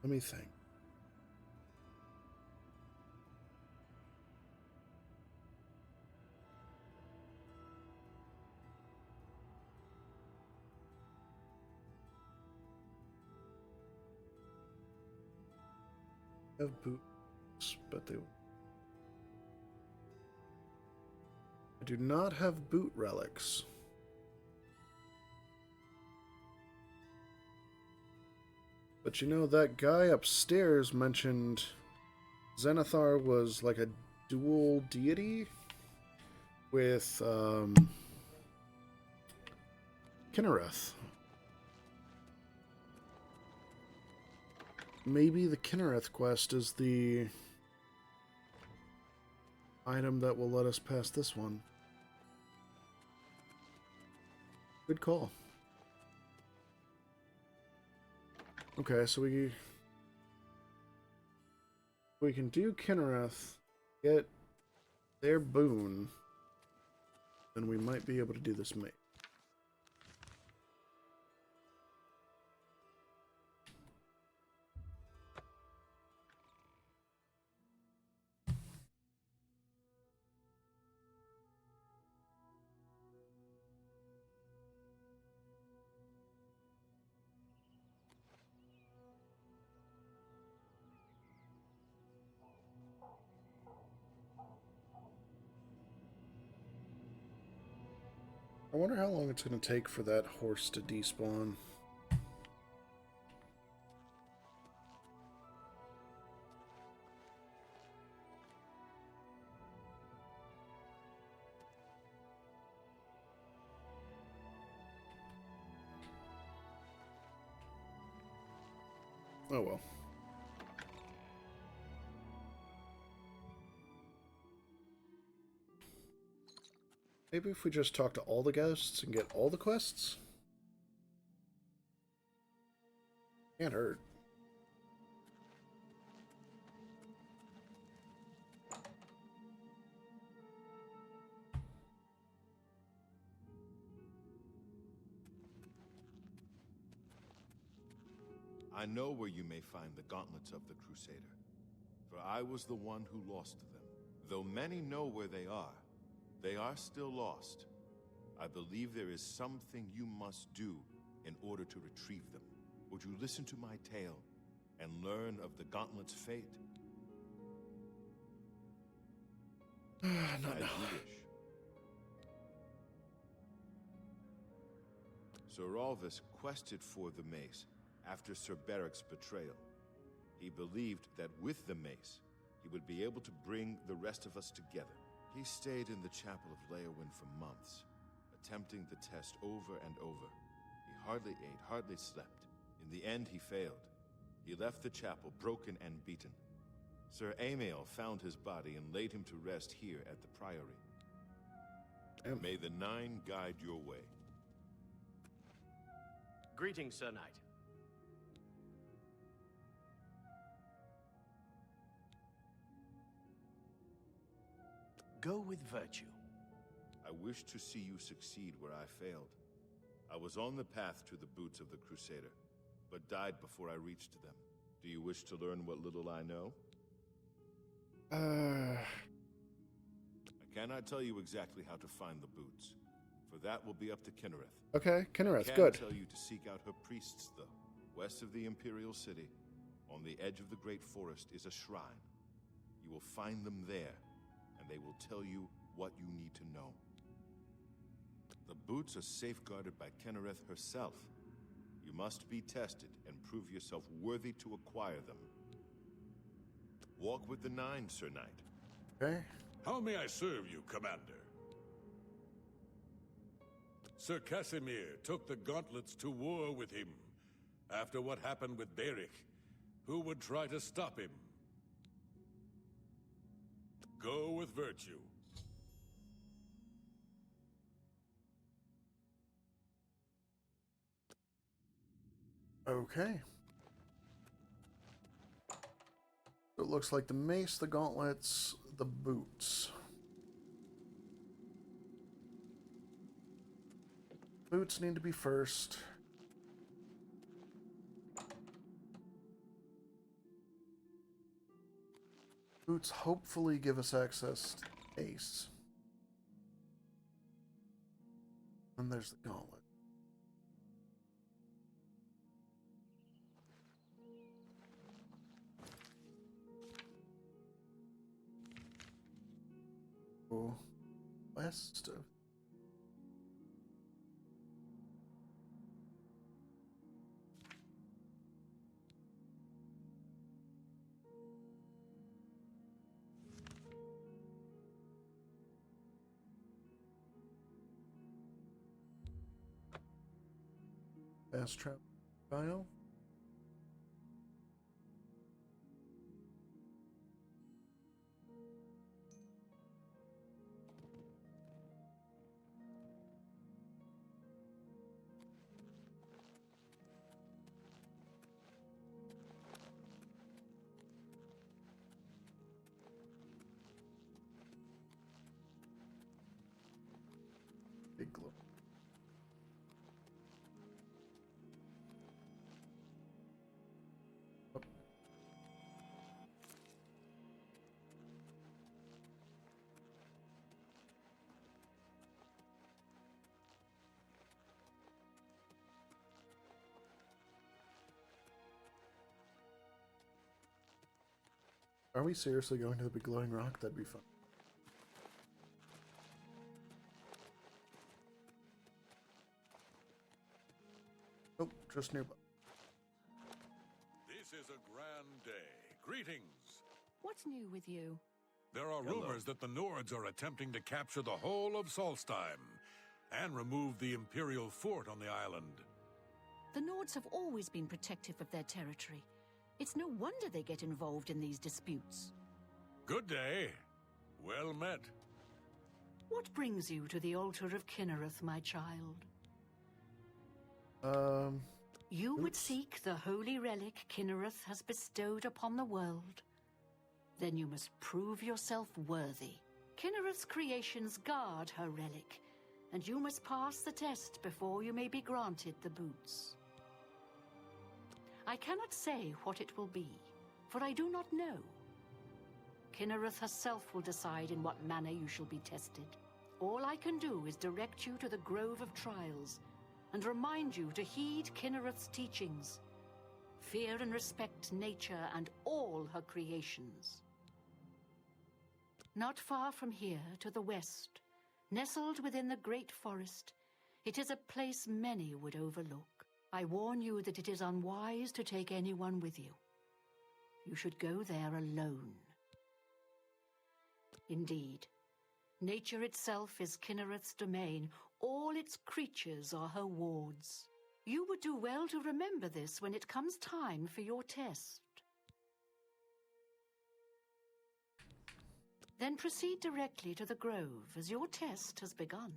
Let me think. I have boots, but they. I do not have boot relics. But you know, that guy upstairs mentioned Zenithar was like a dual deity with Kinnereth. Maybe the Kinnereth quest is the item that will let us pass this one. Good call. Okay, so we can do Kinnereth, get their boon, then we might be able to do this mate. I wonder how long it's going to take for that horse to despawn. Oh well. Maybe if we just talk to all the ghosts and get all the quests? Can't hurt. I know where you may find the gauntlets of the Crusader, for I was the one who lost them. Though many know where they are still lost. I believe there is something you must do in order to retrieve them. Would you listen to my tale and learn of the gauntlet's fate? Not now. As you wish. Sir Alvis quested for the mace after Sir Beric's betrayal. He believed that with the mace, he would be able to bring the rest of us together. He stayed in the chapel of Leowyn for months, attempting the test over and over. He hardly ate, hardly slept. In the end, he failed. He left the chapel broken and beaten. Sir Amiel found his body and laid him to rest here at the Priory. May the Nine guide your way. Greetings, Sir Knight. Go with virtue. I wish to see you succeed where I failed. I was on the path to the boots of the Crusader, but died before I reached them. Do you wish to learn what little I know? I cannot tell you exactly how to find the boots, for that will be up to Kinnereth. Okay, Kinnereth, I can good. tell you to seek out her priests, though. West of the Imperial City, on the edge of the Great Forest, is a shrine. You will find them there, and they will tell you what you need to know. The boots are safeguarded by Kinnereth herself. You must be tested and prove yourself worthy to acquire them. Walk with the Nine, Sir Knight. Okay. How may I serve you, Commander? Sir Casimir took the gauntlets to war with him. After what happened with Beric, who would try to stop him? Go with virtue. Okay. So it looks like the mace, the gauntlets, the boots. Boots need to be first. boots hopefully give us access to Ace. And there's the gauntlet. Oh, west of. Fast travel file. Big glow. Are we seriously going to the big glowing rock? That'd be fun. Nope, just nearby. This is a grand day. Greetings. What's new with you? There are rumors that the Nords are attempting to capture the whole of Solstheim and remove the Imperial fort on the island. The Nords have always been protective of their territory. It's no wonder they get involved in these disputes. Good day. Well met. What brings you to the altar of Kinnereth, my child? You would seek the holy relic Kinnereth has bestowed upon the world. Then you must prove yourself worthy. Kinnereth's creations guard her relic, and you must pass the test before you may be granted the boots. I cannot say what it will be, for I do not know. Kinnereth herself will decide in what manner you shall be tested. All I can do is direct you to the Grove of Trials, and remind you to heed Kinnereth's teachings. Fear and respect nature and all her creations. Not far from here, to the west, nestled within the great forest, it is a place many would overlook. I warn you that it is unwise to take anyone with you. You should go there alone. Indeed, nature itself is Kinnereth's domain. All its creatures are her wards. You would do well to remember this when it comes time for your test. Then proceed directly to the grove, as your test has begun.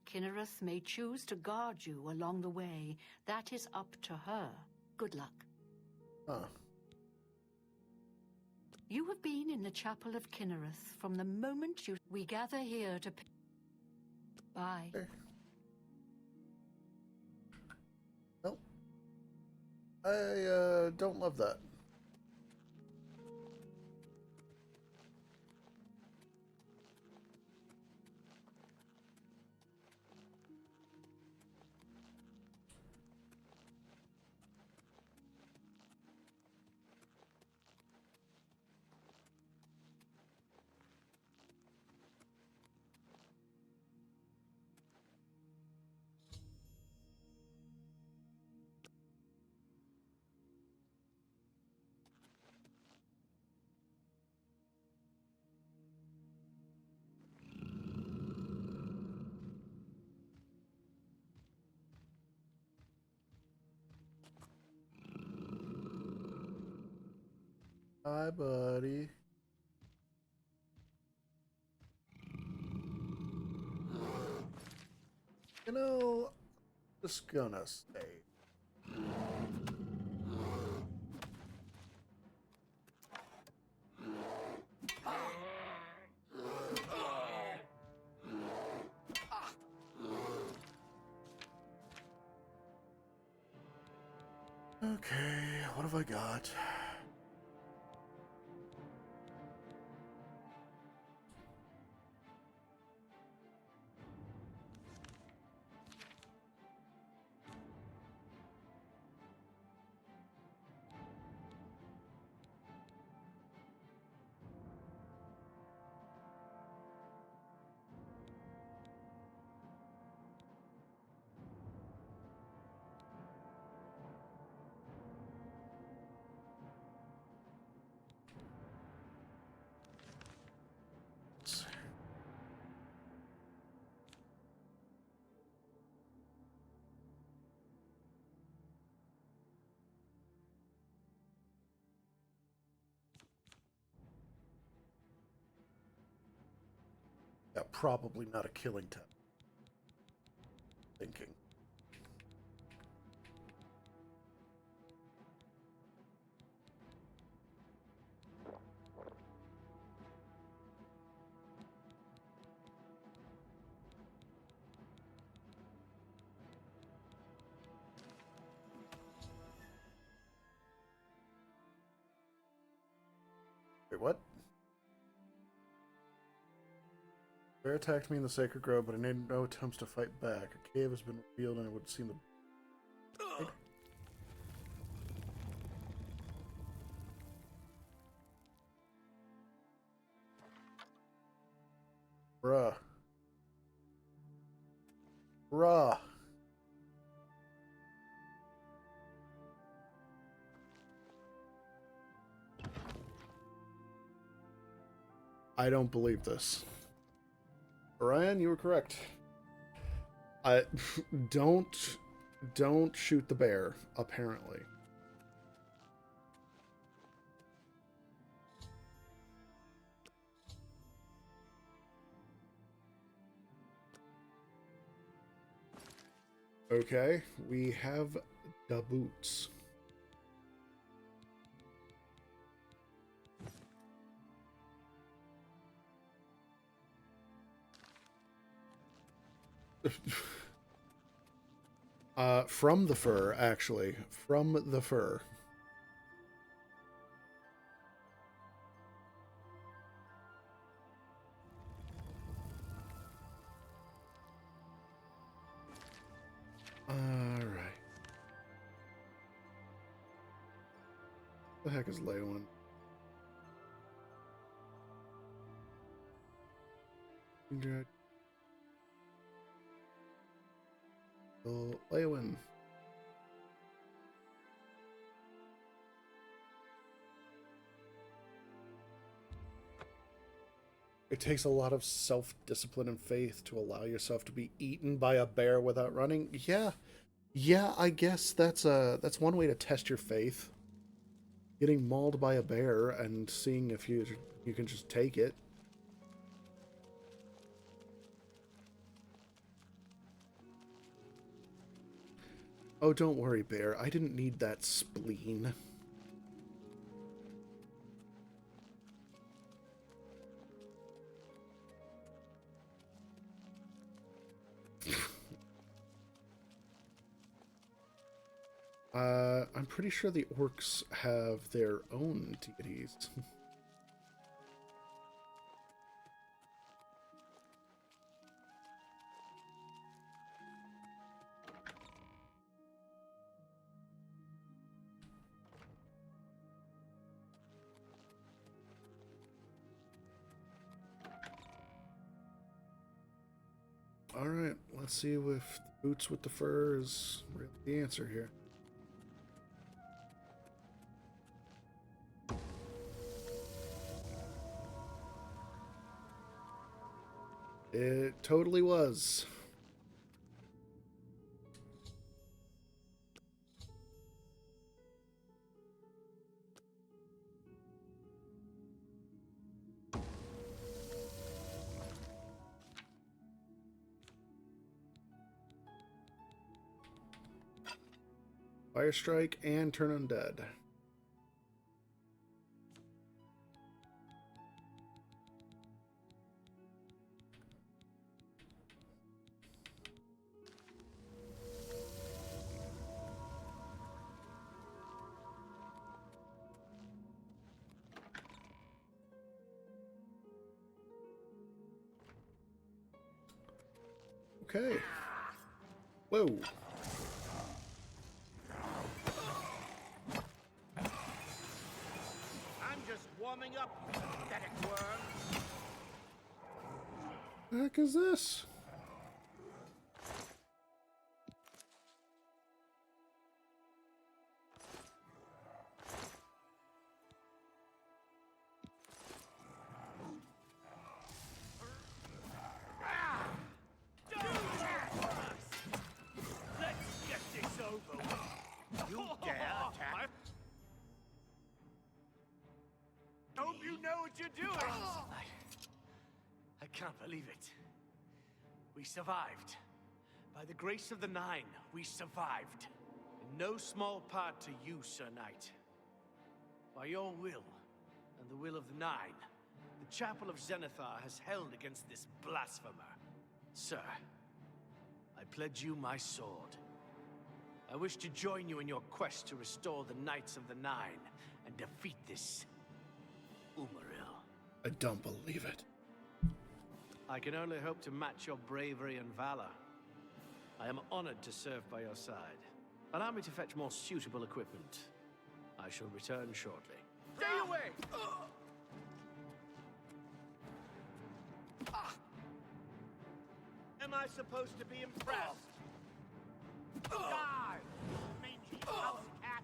Kinnereth may choose to guard you along the way. That is up to her. Good luck. Huh. You have been in the chapel of Kinnereth from the moment we gather here to... Bye. Well, I don't love that. Hi, buddy. You know, just gonna stay. Okay, what have I got? Yeah, probably not a killing test. Thinking. Wait, what? Bear attacked me in the Sacred Grove, but I made no attempts to fight back. A cave has been revealed, and it would seem the... Bruh. Bruh. I don't believe this. Orion, you were correct. Don't shoot the bear, apparently. Okay, we have the boots. From the fur, actually. From the fur. Alright. What the heck is Leyland? Leyland. It takes a lot of self-discipline and faith to allow yourself to be eaten by a bear without running. Yeah, I guess that's one way to test your faith. Getting mauled by a bear and seeing if you can just take it. Oh, don't worry, bear. I didn't need that spleen. I'm pretty sure the orcs have their own deities. Alright, let's see if boots with the fur is really the answer here. It totally was. Fire strike and turn undead. Okay. Whoa. I'm just warming up, you pathetic worm. The heck is this? can't believe it. We survived. By the grace of the Nine, we survived. In no small part to you, Sir Knight. By your will, and the will of the Nine, the Chapel of Zenithar has held against this blasphemer. Sir, I pledge you my sword. I wish to join you in your quest to restore the Knights of the Nine and defeat this Umaril. I don't believe it. I can only hope to match your bravery and valor. I am honored to serve by your side. Allow me to fetch more suitable equipment. I shall return shortly. Stay away! Am I supposed to be impressed? Die, mangy house cat!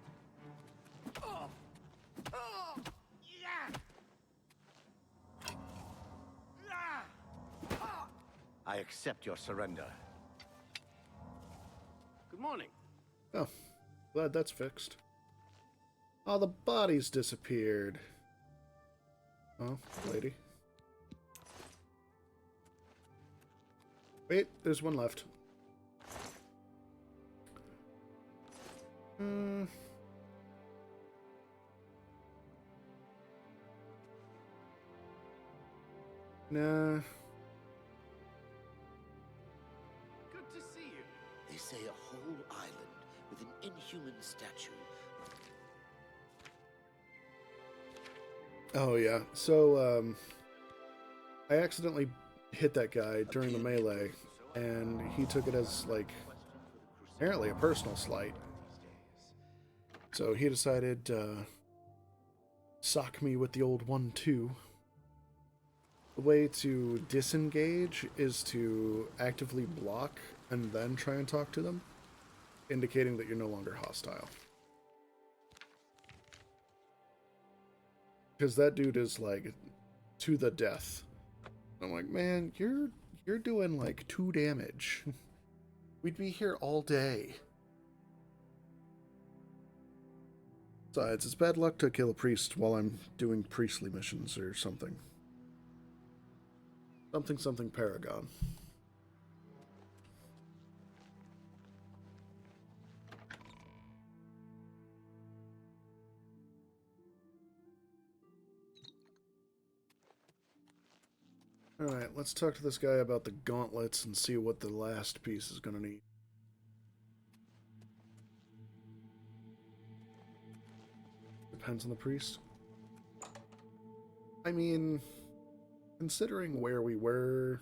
I accept your surrender. Good morning. Oh, glad that's fixed. All the bodies disappeared. Oh, lady. Wait, there's one left. Nah. Good to see you. They say a whole island with an inhuman statue. Oh yeah. So I accidentally hit that guy during the melee, and he took it as like apparently a personal slight. So he decided to sock me with the old 1-2. The way to disengage is to actively block and then try and talk to them, indicating that you're no longer hostile. Because that dude is like to the death. I'm like, man, you're doing like 2 damage. We'd be here all day. Besides, it's bad luck to kill a priest while I'm doing priestly missions or something. Something Paragon. Alright, let's talk to this guy about the gauntlets and see what the last piece is gonna need. Depends on the priest. I mean, considering where we were...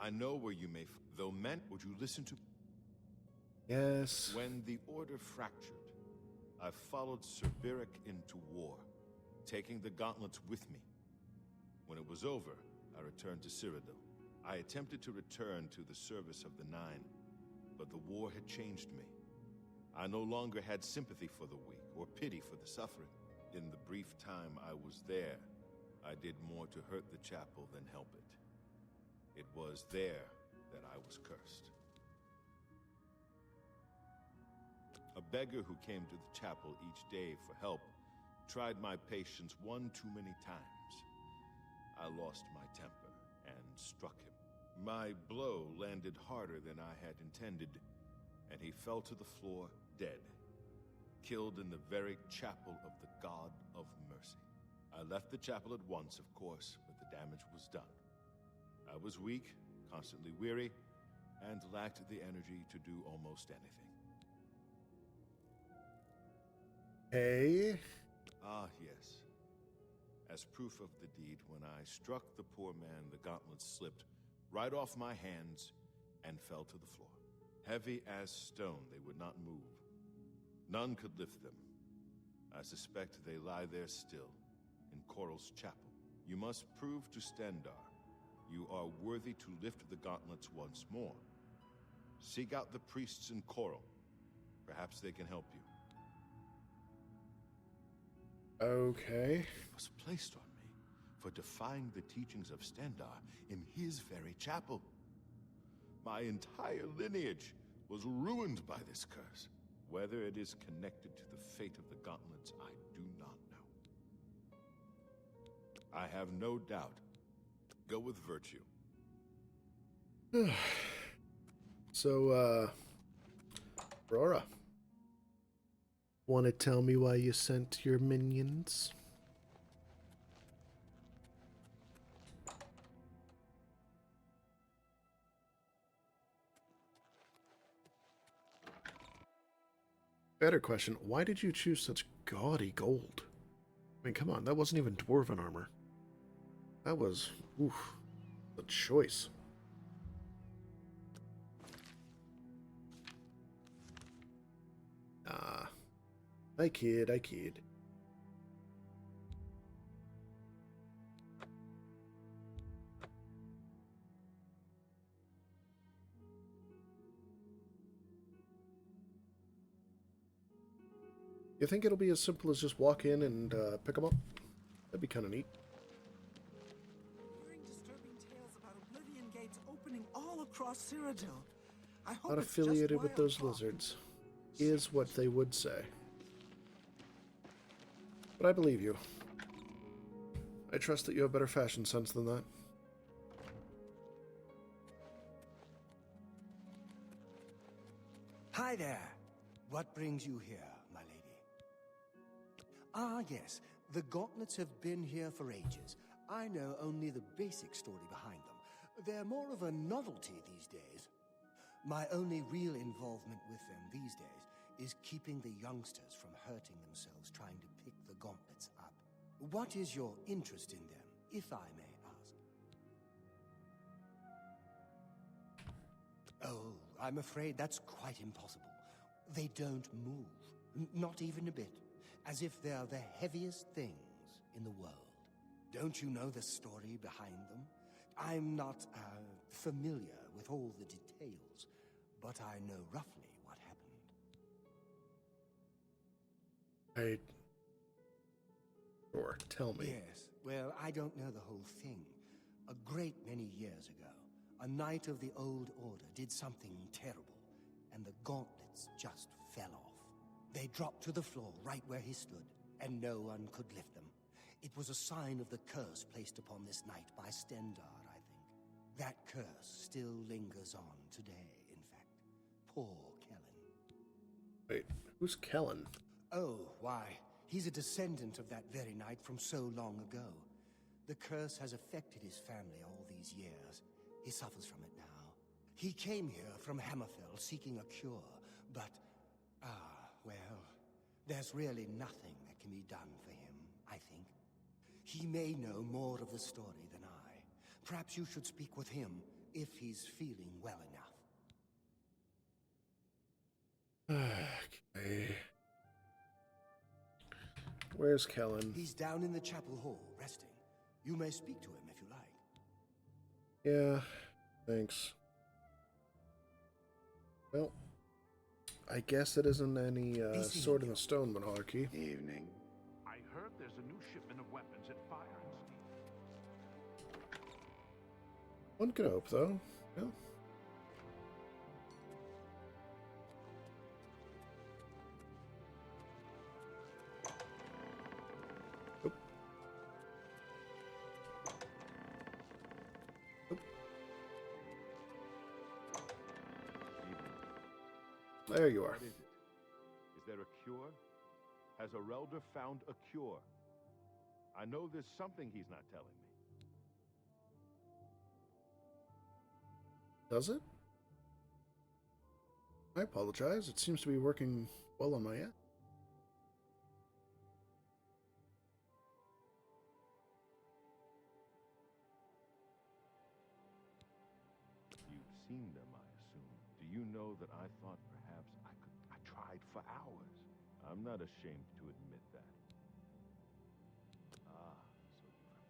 I know where you may... Though meant, would you listen to... Yes. When the Order fractured, I followed Cerberus into war, taking the gauntlets with me. When it was over, I returned to Cyrodiil. I attempted to return to the service of the Nine, but the war had changed me. I no longer had sympathy for the weak or pity for the suffering. In the brief time I was there, I did more to hurt the chapel than help it. It was there that I was cursed. A beggar who came to the chapel each day for help tried my patience one too many times. I lost my temper and struck him. My blow landed harder than I had intended, and he fell to the floor dead, killed in the very chapel of the God of Mercy. I left the chapel at once, of course, but the damage was done. I was weak, constantly weary, and lacked the energy to do almost anything. Hey? Ah, yes. As proof of the deed, when I struck the poor man, the gauntlets slipped right off my hands and fell to the floor. Heavy as stone, they would not move. None could lift them. I suspect they lie there still, in Coral's chapel. You must prove to Stendarr you are worthy to lift the gauntlets once more. Seek out the priests in Coral. Perhaps they can help you. Okay. It was placed on me for defying the teachings of Stendarr in his very chapel. My entire lineage was ruined by this curse. Whether it is connected to the fate of the gauntlets, I do not know. I have no doubt. Go with virtue. So, Aurora, want to tell me why you sent your minions? Better question, why did you choose such gaudy gold? I mean, come on, that wasn't even dwarven armor. That was, oof, the choice. I kid. You think it'll be as simple as just walk in and pick them up? That'd be kind of neat. Hearing disturbing tales about Oblivion gates opening all across Cyrodiil. I hope Not it's affiliated just with wild those talk. lizards, is what they would say. But I believe you. I trust that you have better fashion sense than that. Hi there. What brings you here, my lady? Ah, yes. The gauntlets have been here for ages. I know only the basic story behind them. They're more of a novelty these days. My only real involvement with them these days is keeping the youngsters from hurting themselves trying to pick the gauntlets up. What is your interest in them, if I may ask? Oh, I'm afraid that's quite impossible. They don't move, not even a bit, as if they're the heaviest things in the world. Don't you know the story behind them? I'm not familiar with all the details, but I know roughly what happened. Sure, tell me. Yes, well, I don't know the whole thing. A great many years ago, a knight of the Old Order did something terrible, and the gauntlets just fell off. They dropped to the floor right where he stood, and no one could lift them. It was a sign of the curse placed upon this knight by Stendar, I think. That curse still lingers on today, in fact. Poor Kellen. Wait, who's Kellen? Oh, why, he's a descendant of that very knight from so long ago. The curse has affected his family all these years. He suffers from it now. He came here from Hammerfell seeking a cure, but, well, there's really nothing that can be done for him, I think. He may know more of the story than I. Perhaps you should speak with him if he's feeling well enough. Okay. Where's Kellen? He's down in the chapel hall, resting. You may speak to him if you like. Yeah, thanks. Well, I guess it isn't any sword in the stone monarchy. Evening. I heard there's a new shipment of weapons at Fire and Steel. One could hope, though. Yeah. Oop. Oop. There you are. What is it? Is there a cure? Has Arelder found a cure? I know there's something he's not telling me. Does it? I apologize. It seems to be working well on my end. You've seen them, I assume. Do you know that I thought perhaps I tried for hours? I'm not ashamed to admit that. So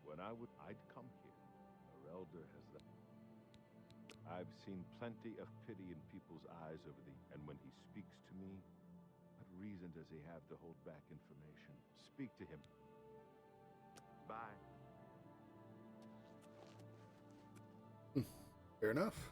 when I'd come here. Arelder has that. I've seen plenty of pity in people's eyes over and when he speaks to me, what reason does he have to hold back information? Speak to him. Bye. Fair enough.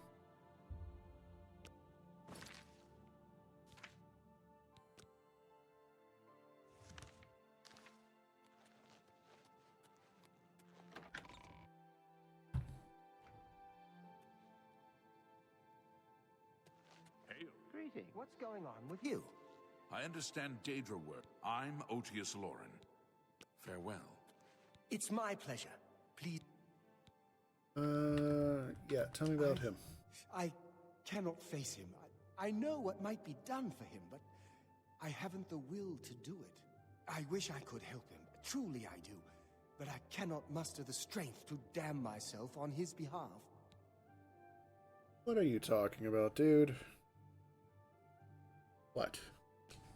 meeting. What's going on with you? I understand Daedra work. I'm Otius Lauren. Farewell. It's my pleasure. Please. Yeah, tell me about him. I cannot face him. I know what might be done for him, but I haven't the will to do it. I wish I could help him. Truly I do. But I cannot muster the strength to damn myself on his behalf. What are you talking about, dude? What?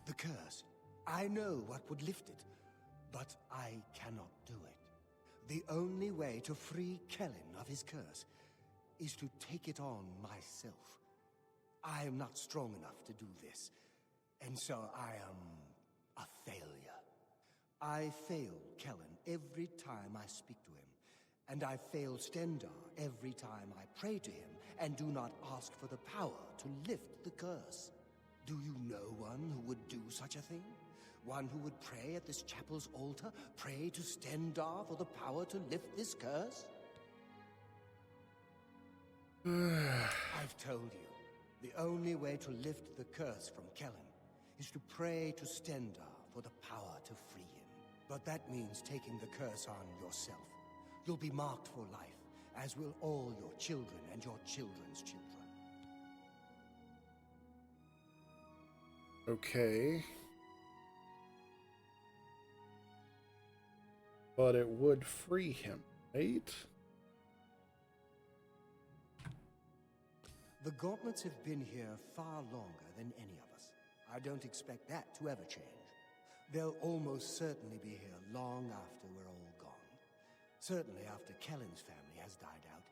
The curse. I know what would lift it, but I cannot do it. The only way to free Kellen of his curse is to take it on myself. I am not strong enough to do this, and so I am a failure. I fail Kellen every time I speak to him, and I fail Stendar every time I pray to him and do not ask for the power to lift the curse. Do you know one who would do such a thing? One who would pray at this chapel's altar, pray to Stendar for the power to lift this curse? I've told you, the only way to lift the curse from Kellen is to pray to Stendar for the power to free him. But that means taking the curse on yourself. You'll be marked for life, as will all your children and your children's children. Okay. But it would free him, right? The gauntlets have been here far longer than any of us. I don't expect that to ever change. They'll almost certainly be here long after we're all gone. Certainly after Kellen's family has died out.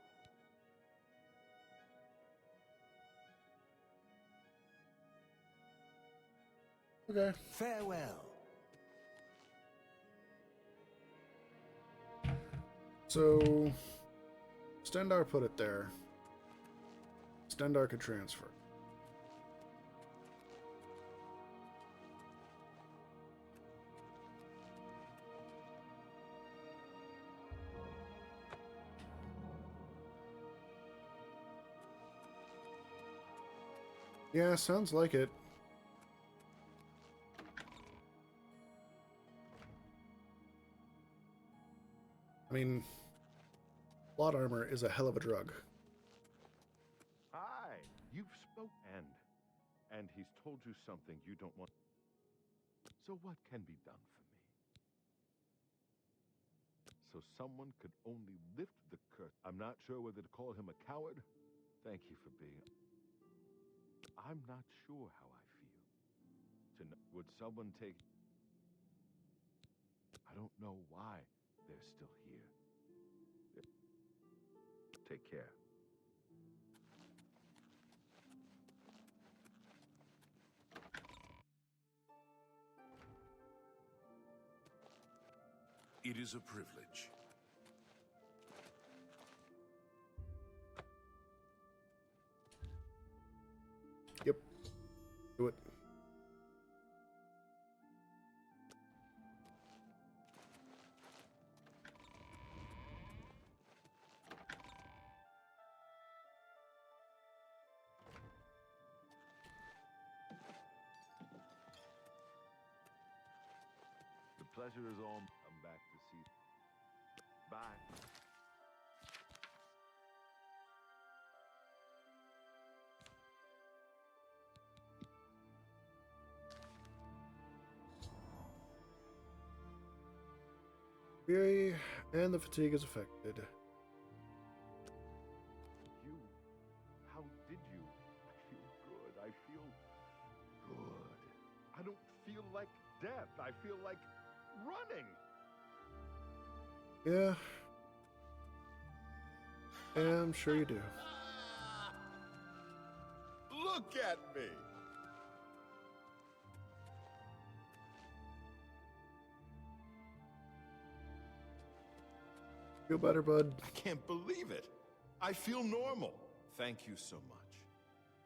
Okay. Farewell. So, Stendar put it there. Stendar could transfer. Yeah, sounds like it. I mean, plot armor is a hell of a drug. Hi, you've spoken, and he's told you something you don't want. So what can be done for me? So someone could only lift the curse. I'm not sure whether to call him a coward. Thank you for being. I'm not sure how I feel. Would someone take... I don't know why they're still here. Take care. It is a privilege. Yep. Do it. The pleasure is all. I'm back to see. Bye. Yay, and the fatigue is affected. How did you? I feel good. I feel good. I don't feel like death. I feel like running. Yeah. Yeah, I'm sure you do. Look at me. Feel better, bud? I can't believe it. I feel normal. Thank you so much.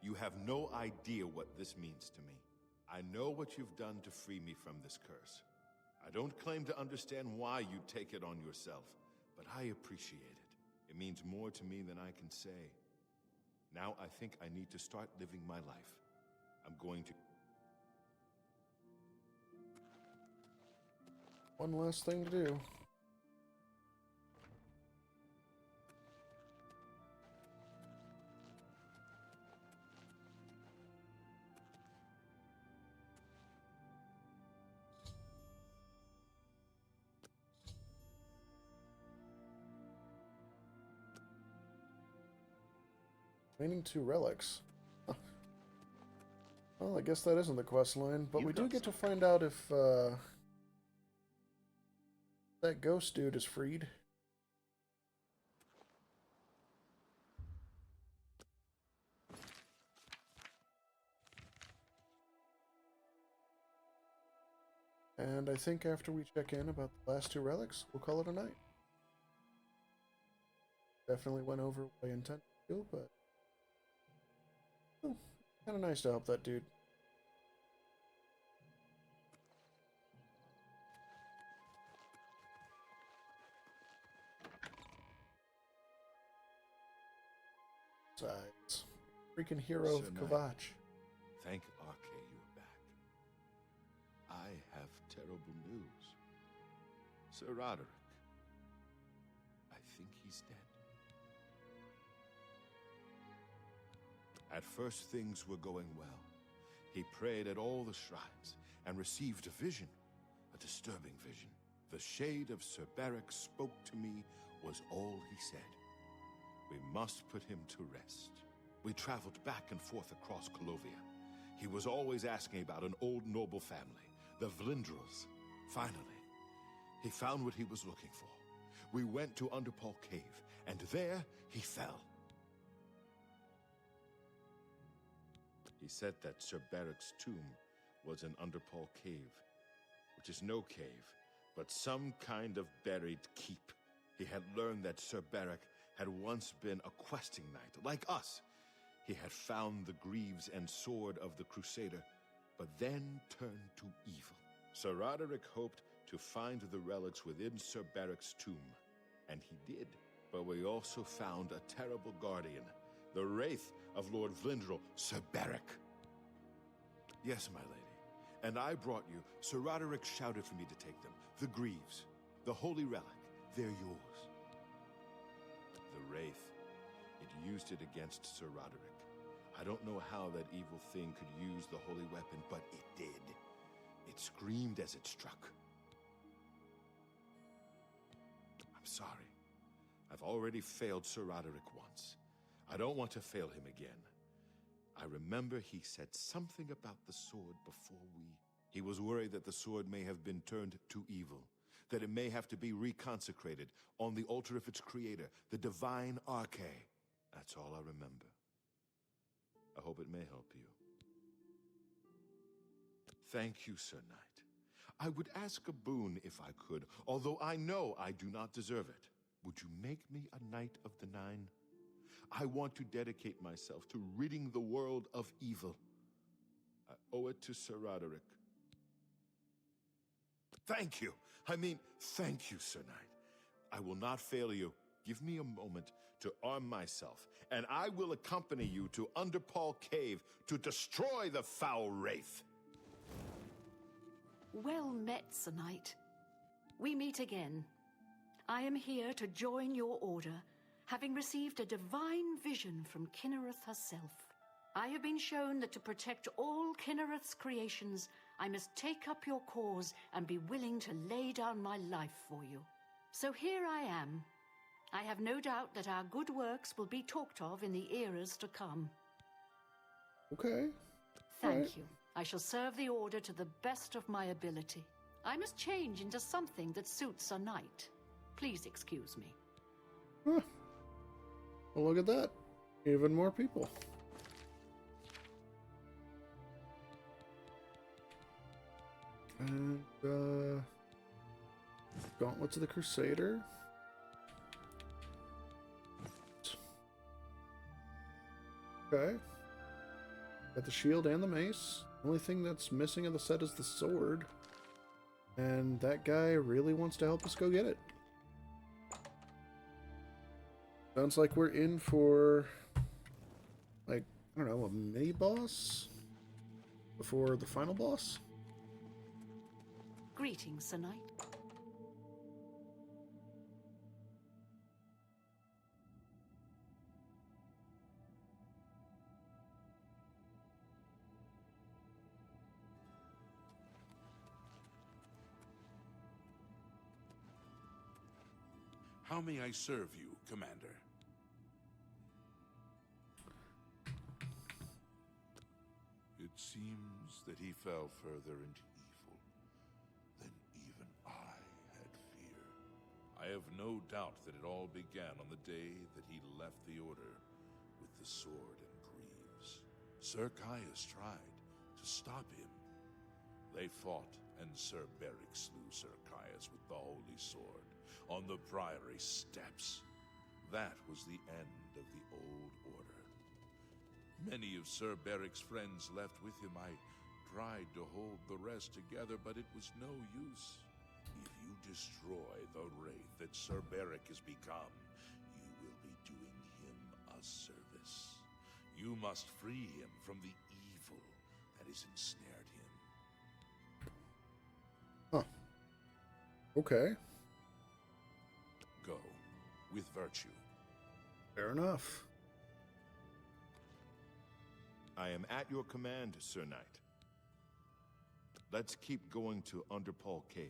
You have no idea what this means to me. I know what you've done to free me from this curse. I don't claim to understand why you take it on yourself, but I appreciate it. It means more to me than I can say. Now I think I need to start living my life. I'm going to... One last thing to do. Remaining 2 relics. Huh. Well, I guess that isn't the quest line, but we do get to find out if that ghost dude is freed. And I think after we check in about the last 2 relics, we'll call it a night. Definitely went over what I intended to do, but kind of nice to help that dude. Besides, freaking hero of Kavach. Thank Arche you are back. I have terrible news. Sir Roderick, I think he's dead. At first things were going well. He prayed at all the shrines and received a vision, a disturbing vision. The shade of Sir Beric spoke to me was all he said. We must put him to rest. We traveled back and forth across Colovia. He was always asking about an old noble family, the Vlindrels. Finally, he found what he was looking for. We went to Underpall Cave, and there he fell. He said that Sir Beric's tomb was in Underpall Cave, which is no cave, but some kind of buried keep. He had learned that Sir Beric had once been a questing knight, like us. He had found the greaves and sword of the Crusader, but then turned to evil. Sir Roderick hoped to find the relics within Sir Beric's tomb, and he did. But we also found a terrible guardian, the wraith of Lord Vlindrel, Sir Beric. Yes, my lady, and I brought you. Sir Roderick shouted for me to take them. The greaves, the holy relic, they're yours. The wraith, it used it against Sir Roderick. I don't know how that evil thing could use the holy weapon, but it did. It screamed as it struck. I'm sorry. I've already failed Sir Roderick once. I don't want to fail him again. I remember he said something about the sword before we... He was worried that the sword may have been turned to evil, that it may have to be reconsecrated on the altar of its creator, the divine Arche. That's all I remember. I hope it may help you. Thank you, Sir Knight. I would ask a boon if I could, although I know I do not deserve it. Would you make me a Knight of the Nine? I want to dedicate myself to ridding the world of evil. I owe it to Sir Roderick. Thank you. I mean, thank you, Sir Knight. I will not fail you. Give me a moment to arm myself, and I will accompany you to Underpall Cave to destroy the foul wraith. Well met, Sir Knight. We meet again. I am here to join your order, having received a divine vision from Kinnereth herself. I have been shown that to protect all Kinnereth's creations, I must take up your cause and be willing to lay down my life for you. So here I am. I have no doubt that our good works will be talked of in the eras to come. Okay. Thank you. I shall serve the order to the best of my ability. I must change into something that suits a knight. Please excuse me. Huh. Well, look at that. Even more people. And, Gauntlets of the Crusader. Okay. Got the shield and the mace. The only thing that's missing of the set is the sword. And that guy really wants to help us go get it. Sounds like we're in for, like, I don't know, a mini-boss? before the final boss. Greetings, Sir Knight. How may I serve you, Commander? It seems that he fell further into evil than even I had feared. I have no doubt that it all began on the day that he left the Order with the sword and greaves. Sir Caius tried to stop him. They fought, and Sir Beric slew Sir Caius with the Holy Sword on the Priory steps. That was the end of the Old Order. Many of Sir Beric's friends left with him. I tried to hold the rest together, but it was no use. If you destroy the wraith that Sir Beric has become, you will be doing him a service. You must free him from the evil that has ensnared him. Huh. Okay. Go with virtue. Fair enough. I am at your command, Sir Knight. Let's keep going to Underpaw Cave.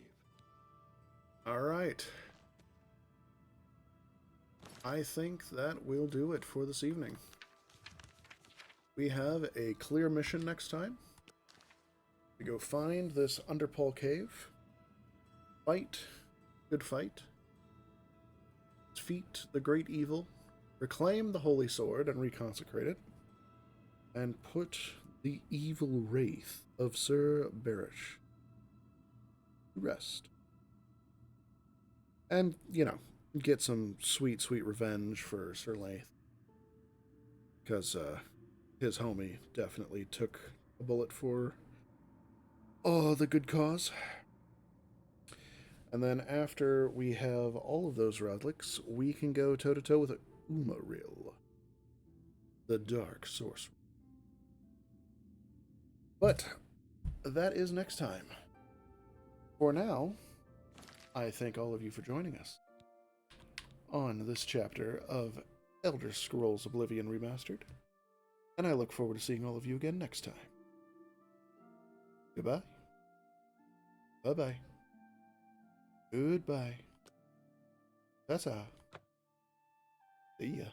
All right. I think that will do it for this evening. We have a clear mission next time. We go find this Underpaw Cave. Fight. Good fight. Defeat the great evil. Reclaim the Holy Sword and reconsecrate it. And put the evil wraith of Sir Beric to rest. And, you know, get some sweet, sweet revenge for Sir Laith. Because his homie definitely took a bullet for the good cause. And then after we have all of those relics, we can go toe-to-toe with Umaril, the Dark Sorcerer. But that is next time. For now, I thank all of you for joining us on this chapter of Elder Scrolls Oblivion Remastered, and I look forward to seeing all of you again next time. Goodbye. Bye-bye. Goodbye. Ta-ta. See ya.